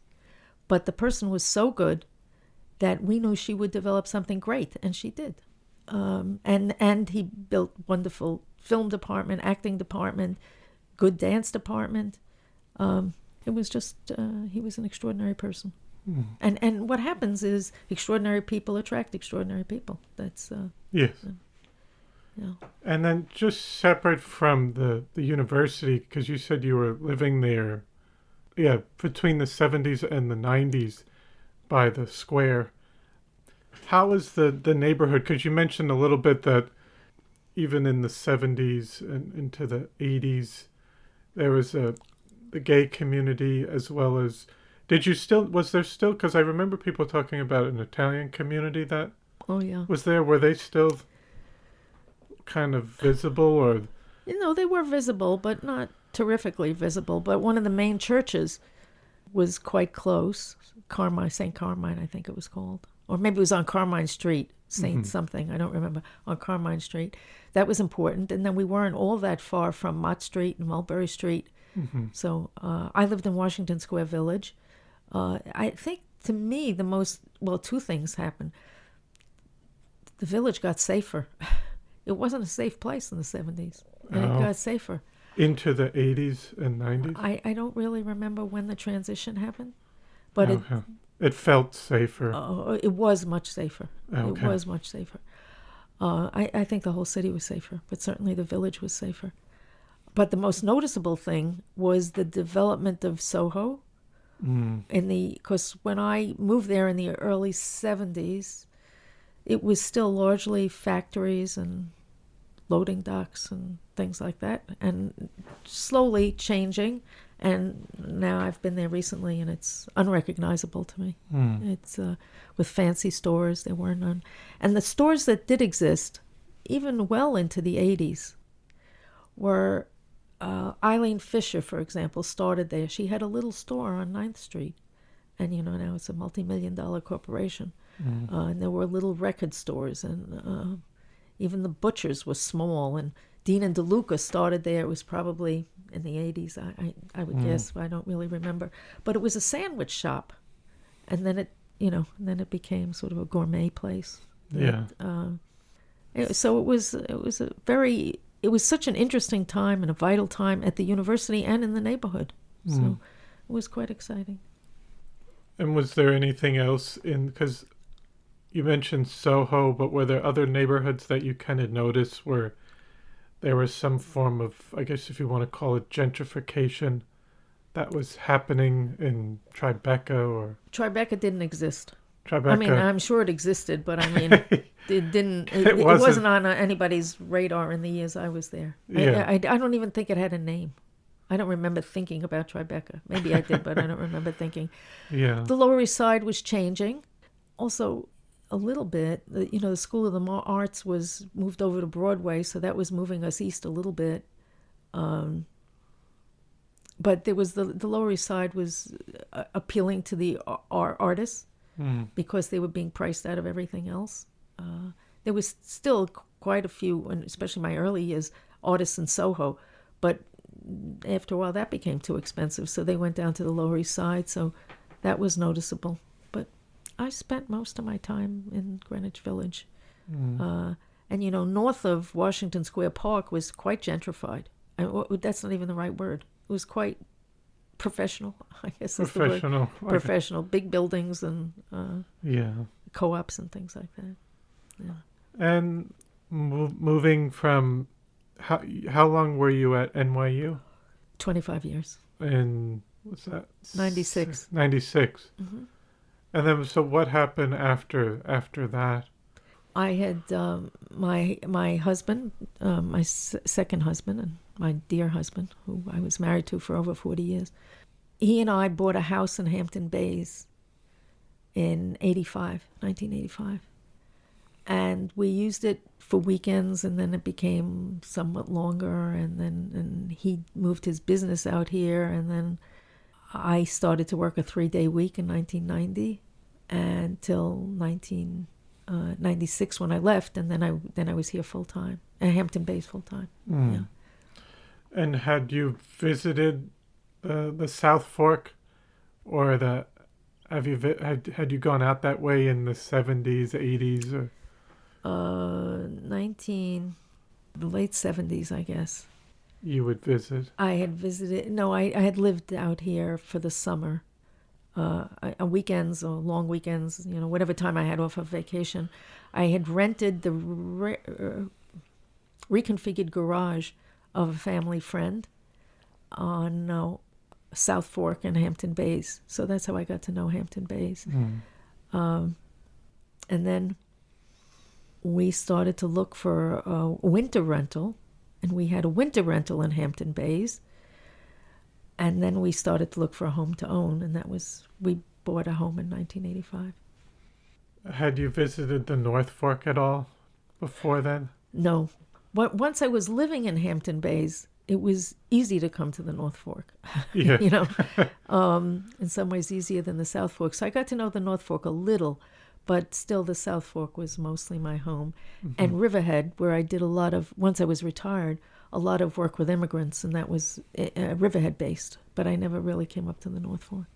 [SPEAKER 2] But the person was so good that we knew she would develop something great, and she did. And he built wonderful film department, acting department, good dance department. It was just, he was an extraordinary person. And what happens is extraordinary people attract extraordinary people. That's
[SPEAKER 1] yes.
[SPEAKER 2] Yeah.
[SPEAKER 1] And then just separate from the university, because you said you were living there, between the 70s and the 90s by the square. How was the neighborhood? Because you mentioned a little bit that even in the 70s and into the 80s, there was the gay community as well as... was there still, because I remember people talking about an Italian community that was there. Were they still kind of visible, or?
[SPEAKER 2] They were visible, but not terrifically visible. But one of the main churches was quite close. St. Carmine, I think it was called. Or maybe it was on Carmine Street, St. something, I don't remember, on Carmine Street. That was important. And then we weren't all that far from Mott Street and Mulberry Street. So I lived in Washington Square Village. I think, to me, two things happened. The village got safer. It wasn't a safe place in the 70s, and it got safer.
[SPEAKER 1] Into the 80s and 90s?
[SPEAKER 2] I don't really remember when the transition happened, but
[SPEAKER 1] it felt safer.
[SPEAKER 2] It was much safer.
[SPEAKER 1] Okay.
[SPEAKER 2] It was much safer. I think the whole city was safer, but certainly the village was safer. But the most noticeable thing was the development of Soho. Because when I moved there in the early 70s, it was still largely factories and loading docks and things like that, and slowly changing. And now I've been there recently, and it's unrecognizable to me. It's with fancy stores. There were none. And the stores that did exist, even well into the 80s, were Eileen Fisher, for example, started there. She had a little store on 9th Street. And, now it's a multi-million-dollar corporation. And there were little record stores, and even the butchers were small. And Dean and DeLuca started there. It was probably in the 80s, I would guess. I don't really remember. But it was a sandwich shop. And then it became sort of a gourmet place. So it was such an interesting time and a vital time at the university and in the neighborhood. So it was quite exciting.
[SPEAKER 1] And was there anything else because you mentioned Soho, but were there other neighborhoods that you kind of noticed where there was some form of, I guess if you want to call it, gentrification that was happening in Tribeca? Or
[SPEAKER 2] Tribeca didn't exist.
[SPEAKER 1] Tribeca.
[SPEAKER 2] I mean, I'm sure it existed, but I mean, it wasn't on anybody's radar in the years I was there.
[SPEAKER 1] Yeah.
[SPEAKER 2] I don't even think it had a name. I don't remember thinking about Tribeca. Maybe I did, but I don't remember thinking.
[SPEAKER 1] Yeah.
[SPEAKER 2] The Lower East Side was changing. Also, a little bit. The School of the Arts was moved over to Broadway, so that was moving us east a little bit. But there was the Lower East Side was appealing to the artists. because they were being priced out of everything else. There was still quite a few, and especially my early years, artists in Soho, but after a while that became too expensive, so they went down to the Lower East Side, so that was noticeable. But I spent most of my time in Greenwich Village. And, north of Washington Square Park was quite gentrified. That's not even the right word. It was quite professional, I guess is the word. Professional. Big buildings and co-ops and things like that. Yeah.
[SPEAKER 1] And moving from, how long were you at NYU?
[SPEAKER 2] 25 years.
[SPEAKER 1] And what's that?
[SPEAKER 2] 96.
[SPEAKER 1] 96. Mm-hmm. And then, so what happened after that?
[SPEAKER 2] I had my husband, my second husband, and my dear husband, who I was married to for over 40 years. He and I bought a house in Hampton Bays in 1985. And we used it for weekends, and then it became somewhat longer, and he moved his business out here, and then I started to work a 3-day week in 1990 until 1996 when I left, and then I was here full time at Hampton Bays full time. Yeah.
[SPEAKER 1] And had you visited the South Fork, or had you gone out that way in the 70s, 80s, or?
[SPEAKER 2] The late 70s, I guess.
[SPEAKER 1] You would visit?
[SPEAKER 2] I had visited. No, I had lived out here for the summer, weekends or long weekends. Whatever time I had off of vacation, I had rented the reconfigured garage of a family friend on South Fork and Hampton Bays. So that's how I got to know Hampton Bays. And then we started to look for a winter rental, and we had a winter rental in Hampton Bays. And then we started to look for a home to own, and we bought a home in 1985.
[SPEAKER 1] Had you visited the North Fork at all before then?
[SPEAKER 2] No. But once I was living in Hampton Bays, it was easy to come to the North Fork.
[SPEAKER 1] Yeah.
[SPEAKER 2] In some ways easier than the South Fork. So I got to know the North Fork a little, but still the South Fork was mostly my home. Mm-hmm. And Riverhead, where I did once I was retired, a lot of work with immigrants, and that was Riverhead based, but I never really came up to the North Fork.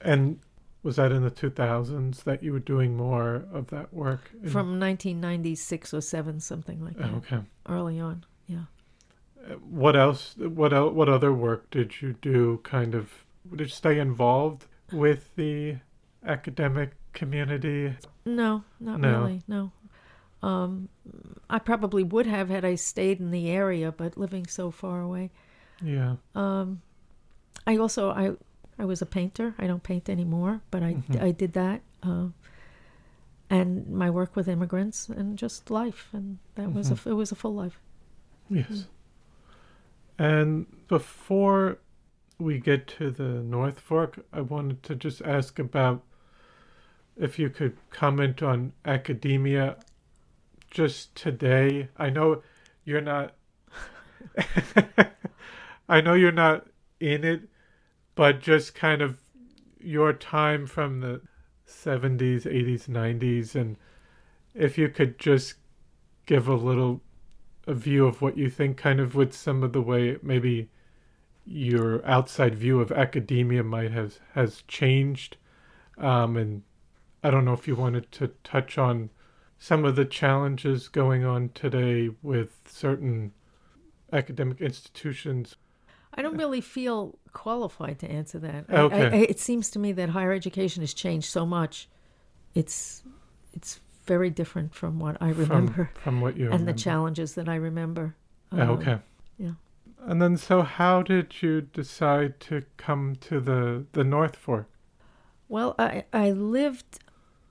[SPEAKER 1] And was that in the 2000s that you were doing more of that work?
[SPEAKER 2] From 1996 or 7, something like that.
[SPEAKER 1] Okay.
[SPEAKER 2] Early on, yeah.
[SPEAKER 1] What else? What other work did you do? Did you stay involved with the academic community?
[SPEAKER 2] No, not really. No. I probably would have had I stayed in the area, but living so far away.
[SPEAKER 1] Yeah.
[SPEAKER 2] I was a painter. I don't paint anymore, but I did that. And my work with immigrants and just life, and that was it was a full life.
[SPEAKER 1] Yes. And before we get to the North Fork, I wanted to just ask about if you could comment on academia just today. I know you're not in it, but just kind of your time from the 70s, 80s, 90s, and if you could just give a view of what you think kind of with some of the way maybe your outside view of academia has changed. And I don't know if you wanted to touch on some of the challenges going on today with certain academic institutions.
[SPEAKER 2] I don't really feel qualified to answer that.
[SPEAKER 1] Okay.
[SPEAKER 2] It seems to me that higher education has changed so much. It's very different from what I remember.
[SPEAKER 1] From what you remember.
[SPEAKER 2] And the challenges that I remember.
[SPEAKER 1] Okay.
[SPEAKER 2] Yeah.
[SPEAKER 1] And then, so how did you decide to come to the North Fork?
[SPEAKER 2] Well, I lived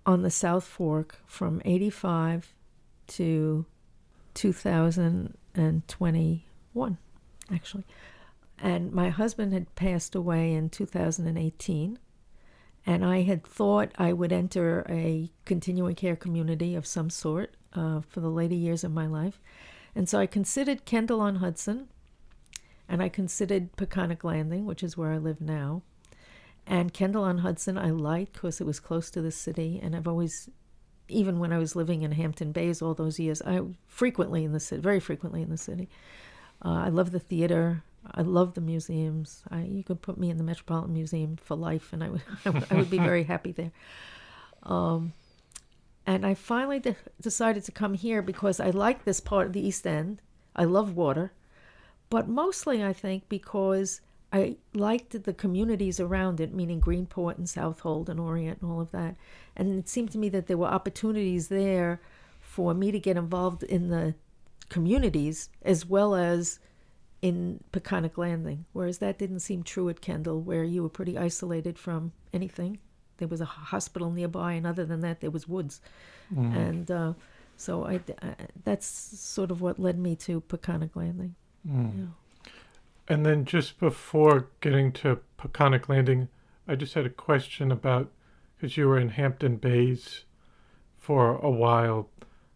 [SPEAKER 2] on the South Fork from 85 to 2021, actually. And my husband had passed away in 2018, and I had thought I would enter a continuing care community of some sort for the later years of my life. And so I considered Kendall-on-Hudson, and I considered Peconic Landing, which is where I live now. And Kendall-on-Hudson I liked because it was close to the city, and I've always, even when I was living in Hampton Bays all those years, I frequently in the city, very frequently in the city. I love the theater. I love the museums. You could put me in the Metropolitan Museum for life, and I would be very happy there. And I finally decided to come here because I like this part of the East End. I love water, but mostly I think because I liked the communities around it, meaning Greenport and Southold and Orient and all of that. And it seemed to me that there were opportunities there for me to get involved in the communities as well as in Peconic Landing, whereas that didn't seem true at Kendall, where you were pretty isolated from anything. There was a hospital nearby, and other than that, there was woods. And so that's sort of what led me to Peconic Landing. Yeah.
[SPEAKER 1] And then just before getting to Peconic Landing, I just had a question about, because you were in Hampton Bays for a while,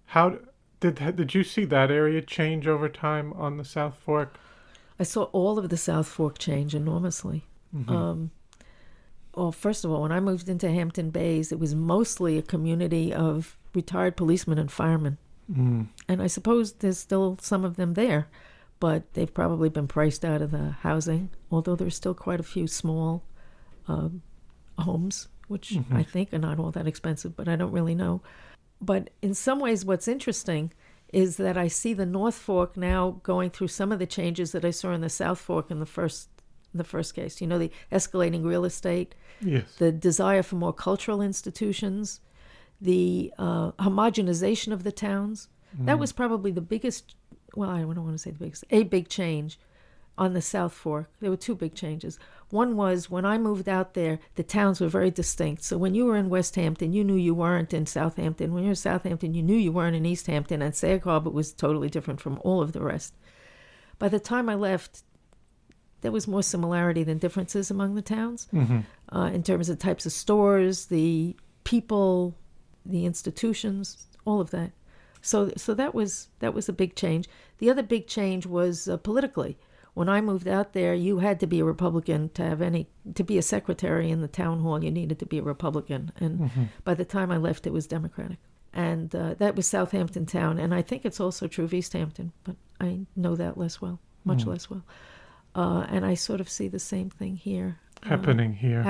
[SPEAKER 1] how did you see that area change over time on the South Fork?
[SPEAKER 2] I saw all of the South Fork change enormously. Well, first of all, when I moved into Hampton Bays, it was mostly a community of retired policemen and firemen. And I suppose there's still some of them there, but they've probably been priced out of the housing, although there's still quite a few small homes, which I think are not all that expensive, but I don't really know. But in some ways, what's interesting is that I see the North Fork now going through some of the changes that I saw in the South Fork in the first case. You know, the escalating real estate, the desire for more cultural institutions, the homogenization of the towns. That was probably the biggest, well, I don't want to say the biggest, a big change on the South Fork. There were two big changes. One was when I moved out there, the towns were very distinct. So when you were in West Hampton, you knew you weren't in Southampton. When you were in Southampton, you knew you weren't in East Hampton. And Sag Harbor was totally different from all of the rest. By the time I left, there was more similarity than differences among the towns in terms of types of stores, the people, the institutions, all of that. So that was a big change. The other big change was politically. When I moved out there, you had to be a Republican to be a secretary in the town hall. You needed to be a Republican, and by the time I left, it was Democratic. And that was Southampton town, and I think it's also true of East Hampton, but I know that less well, much less well. And I sort of see the same thing here.
[SPEAKER 1] Happening here,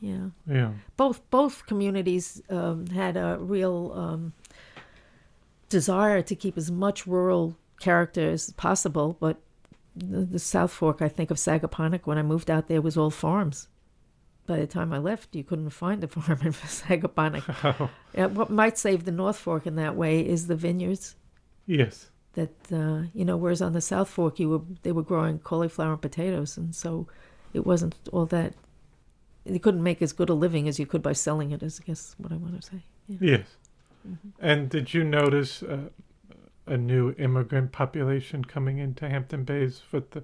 [SPEAKER 2] yeah.
[SPEAKER 1] Yeah.
[SPEAKER 2] Both communities had a real desire to keep as much rural character as possible, but the South Fork, I think of Sagaponic, when I moved out there, was all farms. By the time I left, you couldn't find a farm in Sagaponic.
[SPEAKER 1] Oh.
[SPEAKER 2] What might save the North Fork in that way is the vineyards.
[SPEAKER 1] Yes.
[SPEAKER 2] That, whereas on the South Fork, they were growing cauliflower and potatoes, and so it wasn't all that, you couldn't make as good a living as you could by selling it, is I guess what I want to say. Yeah.
[SPEAKER 1] Yes. And did you notice a new immigrant population coming into Hampton Bays with the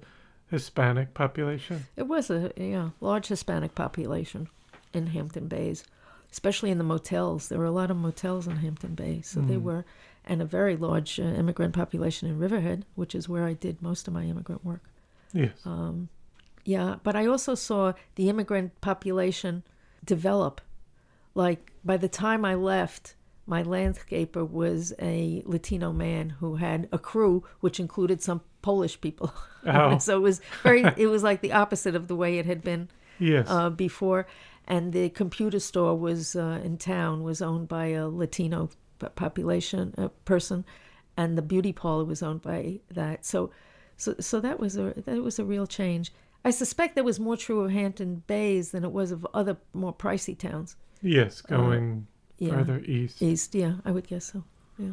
[SPEAKER 1] Hispanic population?
[SPEAKER 2] It was a large Hispanic population in Hampton Bays, especially in the motels. There were a lot of motels in Hampton Bays, so they were, and a very large immigrant population in Riverhead, which is where I did most of my immigrant work.
[SPEAKER 1] Yes.
[SPEAKER 2] But I also saw the immigrant population develop. Like, by the time I left, my landscaper was a Latino man who had a crew, which included some Polish people.
[SPEAKER 1] Oh.
[SPEAKER 2] So it was like the opposite of the way it had been before. And the computer store was in town was owned by a Latino person, and the beauty parlor was owned by that. So that was a real change. I suspect that was more true of Hampton Bays than it was of other more pricey towns.
[SPEAKER 1] Yes, going further east.
[SPEAKER 2] East, yeah, I would guess so. Yeah.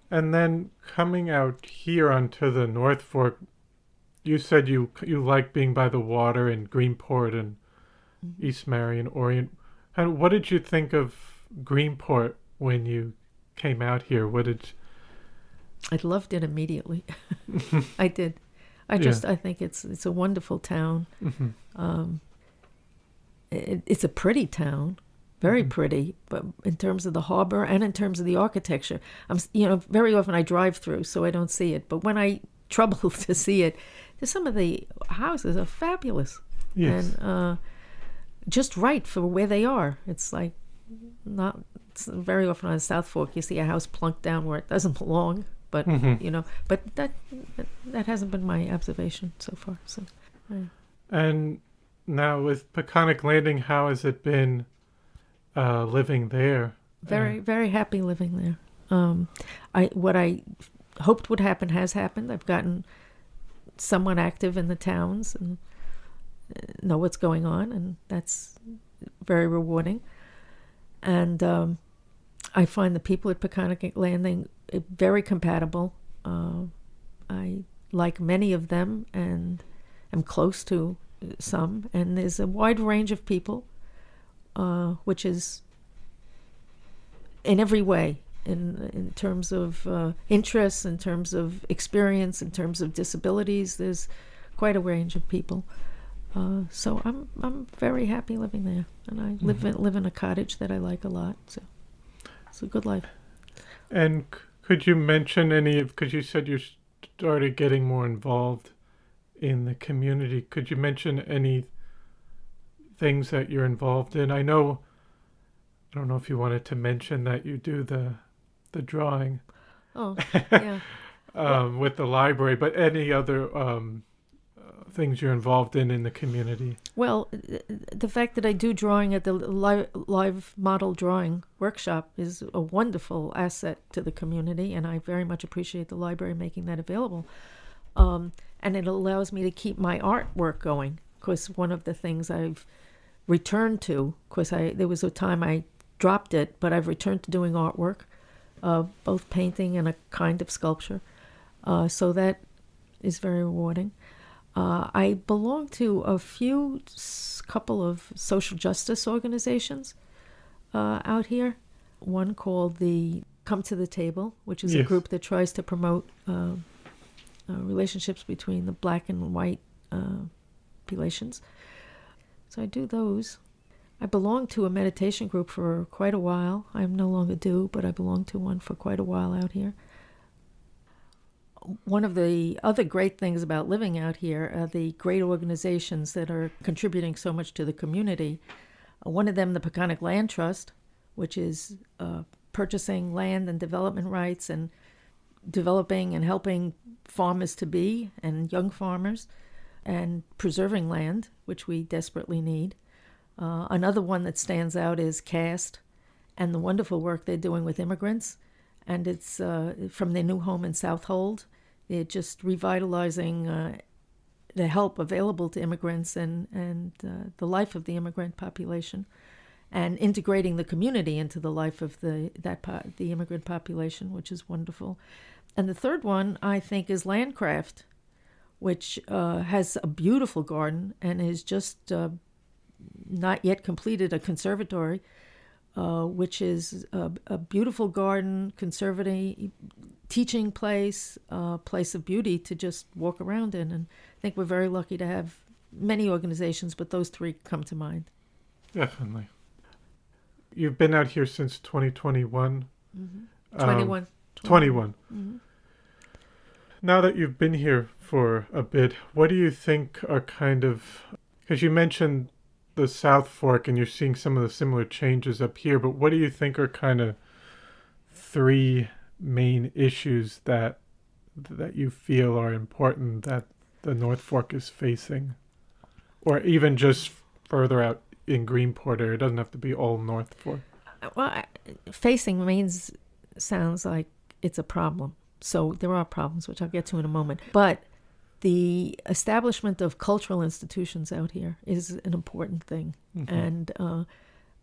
[SPEAKER 1] And then coming out here onto the North Fork, you said you like being by the water in Greenport and East Marion, Orient. And what did you think of Greenport when you came out here?
[SPEAKER 2] I loved it immediately. I did. I think it's a wonderful town. It's a pretty town, very pretty, but in terms of the harbor and in terms of the architecture, very often I drive through, so I don't see it. But when I trouble to see it, some of the houses are fabulous.
[SPEAKER 1] Yes.
[SPEAKER 2] And just right for where they are. It's like not. It's very often on the South Fork, you see a house plunked down where it doesn't belong. But but that hasn't been my observation so far. So,
[SPEAKER 1] And now with Peconic Landing, how has it been living there?
[SPEAKER 2] Very happy living there. What I hoped would happen has happened. I've gotten somewhat active in the towns and know what's going on, and that's very rewarding. And I find the people at Peconic Landing very compatible. I like many of them and am close to some. And there's a wide range of people, which is in every way, in terms of interests, in terms of experience, in terms of disabilities. There's quite a range of people. So I'm very happy living there, and I live in a cottage that I like a lot. So it's a good life.
[SPEAKER 1] And could you mention because you said you started getting more involved in the community. Could you mention any things that you're involved in? I don't know if you wanted to mention that you do the drawing.
[SPEAKER 2] Oh, yeah.
[SPEAKER 1] With the library, but any other things you're involved in the community?
[SPEAKER 2] Well, the fact that I do drawing at the live model drawing workshop is a wonderful asset to the community, and I very much appreciate the library making that available. And it allows me to keep my artwork going, because one of the things I've returned to, because there was a time I dropped it, but I've returned to doing artwork, both painting and a kind of sculpture. So that is very rewarding. I belong to a couple of social justice organizations out here. One called the Come to the Table, which is a group that tries to promote relationships between the black and white populations. So I do those. I belonged to a meditation group for quite a while. I no longer do, but I belonged to one for quite a while out here. One of the other great things about living out here are the great organizations that are contributing so much to the community. One of them, the Peconic Land Trust, which is purchasing land and development rights and developing and helping farmers-to-be and young farmers and preserving land, which we desperately need. Another one that stands out is CAST and the wonderful work they're doing with immigrants. And it's from their new home in South Hold. They're just revitalizing the help available to immigrants and the life of the immigrant population, and integrating the community into the life of the immigrant population, which is wonderful. And the third one, I think, is Landcraft, which has a beautiful garden and is just not yet completed a conservatory, which is a beautiful garden, conservatory, teaching place, place of beauty to just walk around in. And I think we're very lucky to have many organizations, but those three come to mind.
[SPEAKER 1] Definitely. You've been out here since 2021.
[SPEAKER 2] Mm-hmm. 21.
[SPEAKER 1] 21.
[SPEAKER 2] Mm-hmm.
[SPEAKER 1] Now that you've been here for a bit, what do you think are because you mentioned the South Fork and you're seeing some of the similar changes up here, but what do you think are kind of three main issues that you feel are important that the North Fork is facing? Or even just further out in Greenport area, it doesn't have to be all North Fork.
[SPEAKER 2] Well, facing sounds like it's a problem. So there are problems, which I'll get to in a moment. But the establishment of cultural institutions out here is an important thing. Mm-hmm. And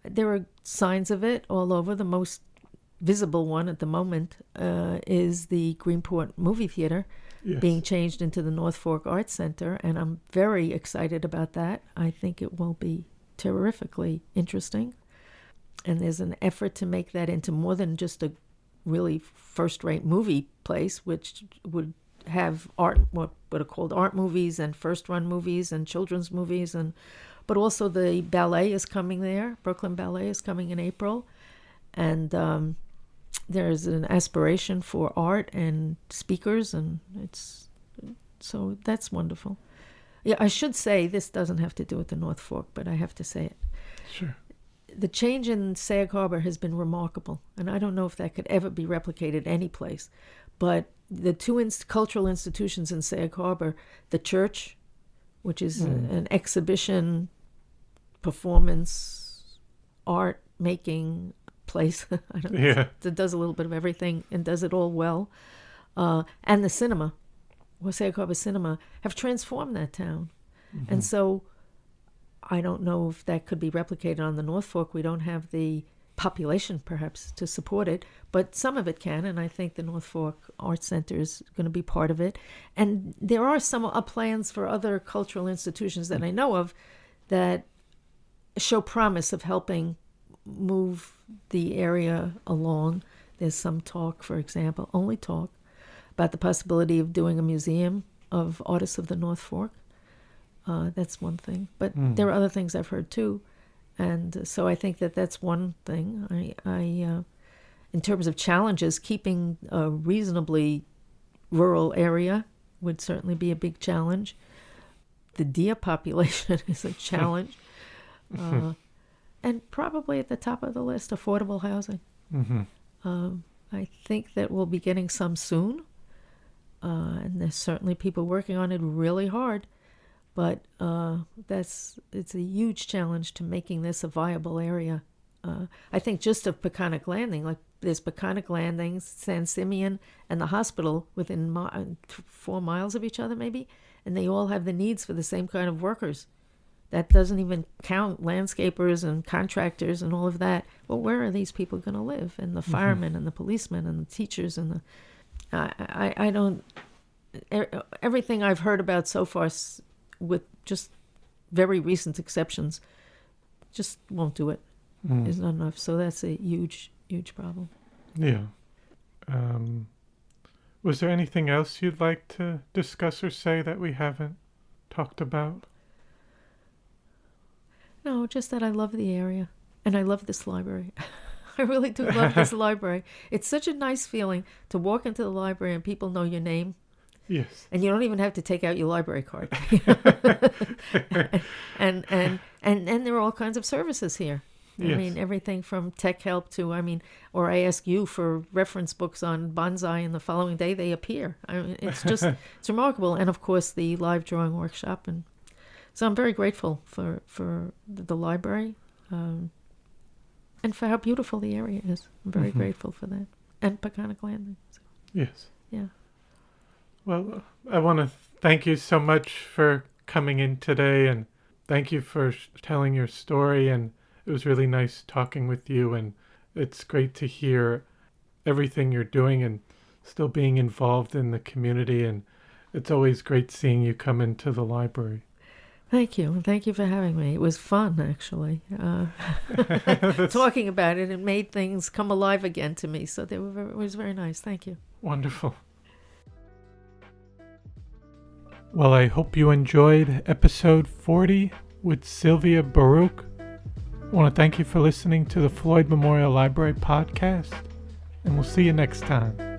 [SPEAKER 2] there are signs of it all over. The most visible one at the moment is the Greenport Movie Theater being changed into the North Fork Arts Center. And I'm very excited about that. I think it will be terrifically interesting. And there's an effort to make that into more than just a really first-rate movie place, which would have what are called art movies and first-run movies and children's movies, but also the ballet is coming there. Brooklyn Ballet is coming in April, and there's an aspiration for art and speakers, and so that's wonderful. Yeah, I should say this doesn't have to do with the North Fork, but I have to say it.
[SPEAKER 1] Sure.
[SPEAKER 2] The change in Sag Harbor has been remarkable, and I don't know if that could ever be replicated anyplace. But the two cultural institutions in Sag Harbor, the church, which is an exhibition, performance, art making place, I don't know, that does a little bit of everything and does it all well, and the cinema, Sag Harbor Cinema, have transformed that town. Mm-hmm. And so I don't know if that could be replicated on the North Fork. We don't have the population, perhaps, to support it, but some of it can, and I think the North Fork Art Center is going to be part of it. And there are some plans for other cultural institutions that I know of that show promise of helping move the area along. There's some talk, for example, only talk, about the possibility of doing a museum of artists of the North Fork. That's one thing. But there are other things I've heard too. And so I think that that's one thing. I in terms of challenges, keeping a reasonably rural area would certainly be a big challenge. The deer population is a challenge. And probably at the top of the list, affordable housing. Mm-hmm. I think that we'll be getting some soon. And there's certainly people working on it really hard. But it's a huge challenge to making this a viable area. I think just of Peconic Landing, like there's Peconic Landing, San Simeon, and the hospital within 4 miles of each other maybe, and they all have the needs for the same kind of workers. That doesn't even count landscapers and contractors and all of that. Well, where are these people going to live? And the firemen and the policemen and the teachers and the... I don't... Everything I've heard about so far, with just very recent exceptions, just won't do it. It's not enough. So that's a huge, huge problem.
[SPEAKER 1] Yeah. Was there anything else you'd like to discuss or say that we haven't talked about?
[SPEAKER 2] No, just that I love the area and I love this library. I really do love this library. It's such a nice feeling to walk into the library and people know your name.
[SPEAKER 1] Yes.
[SPEAKER 2] And you don't even have to take out your library card. and there are all kinds of services here.
[SPEAKER 1] Yes.
[SPEAKER 2] I mean, everything from tech help to, or I ask you for reference books on bonsai and the following day they appear. I mean, it's just, it's remarkable. And of course, the live drawing workshop. And so I'm very grateful for the library and for how beautiful the area is. I'm very grateful for that. And Peconic Landing. So,
[SPEAKER 1] yes.
[SPEAKER 2] Yeah.
[SPEAKER 1] Well, I want to thank you so much for coming in today, and thank you for telling your story, and it was really nice talking with you, and it's great to hear everything you're doing and still being involved in the community, and it's always great seeing you come into the library.
[SPEAKER 2] Thank you. Thank you for having me. It was fun, actually. Talking about it, it made things come alive again to me, so it was very nice. Thank you.
[SPEAKER 1] Wonderful. Well, I hope you enjoyed episode 40 with Sylvia Baruch. I want to thank you for listening to the Floyd Memorial Library podcast, and we'll see you next time.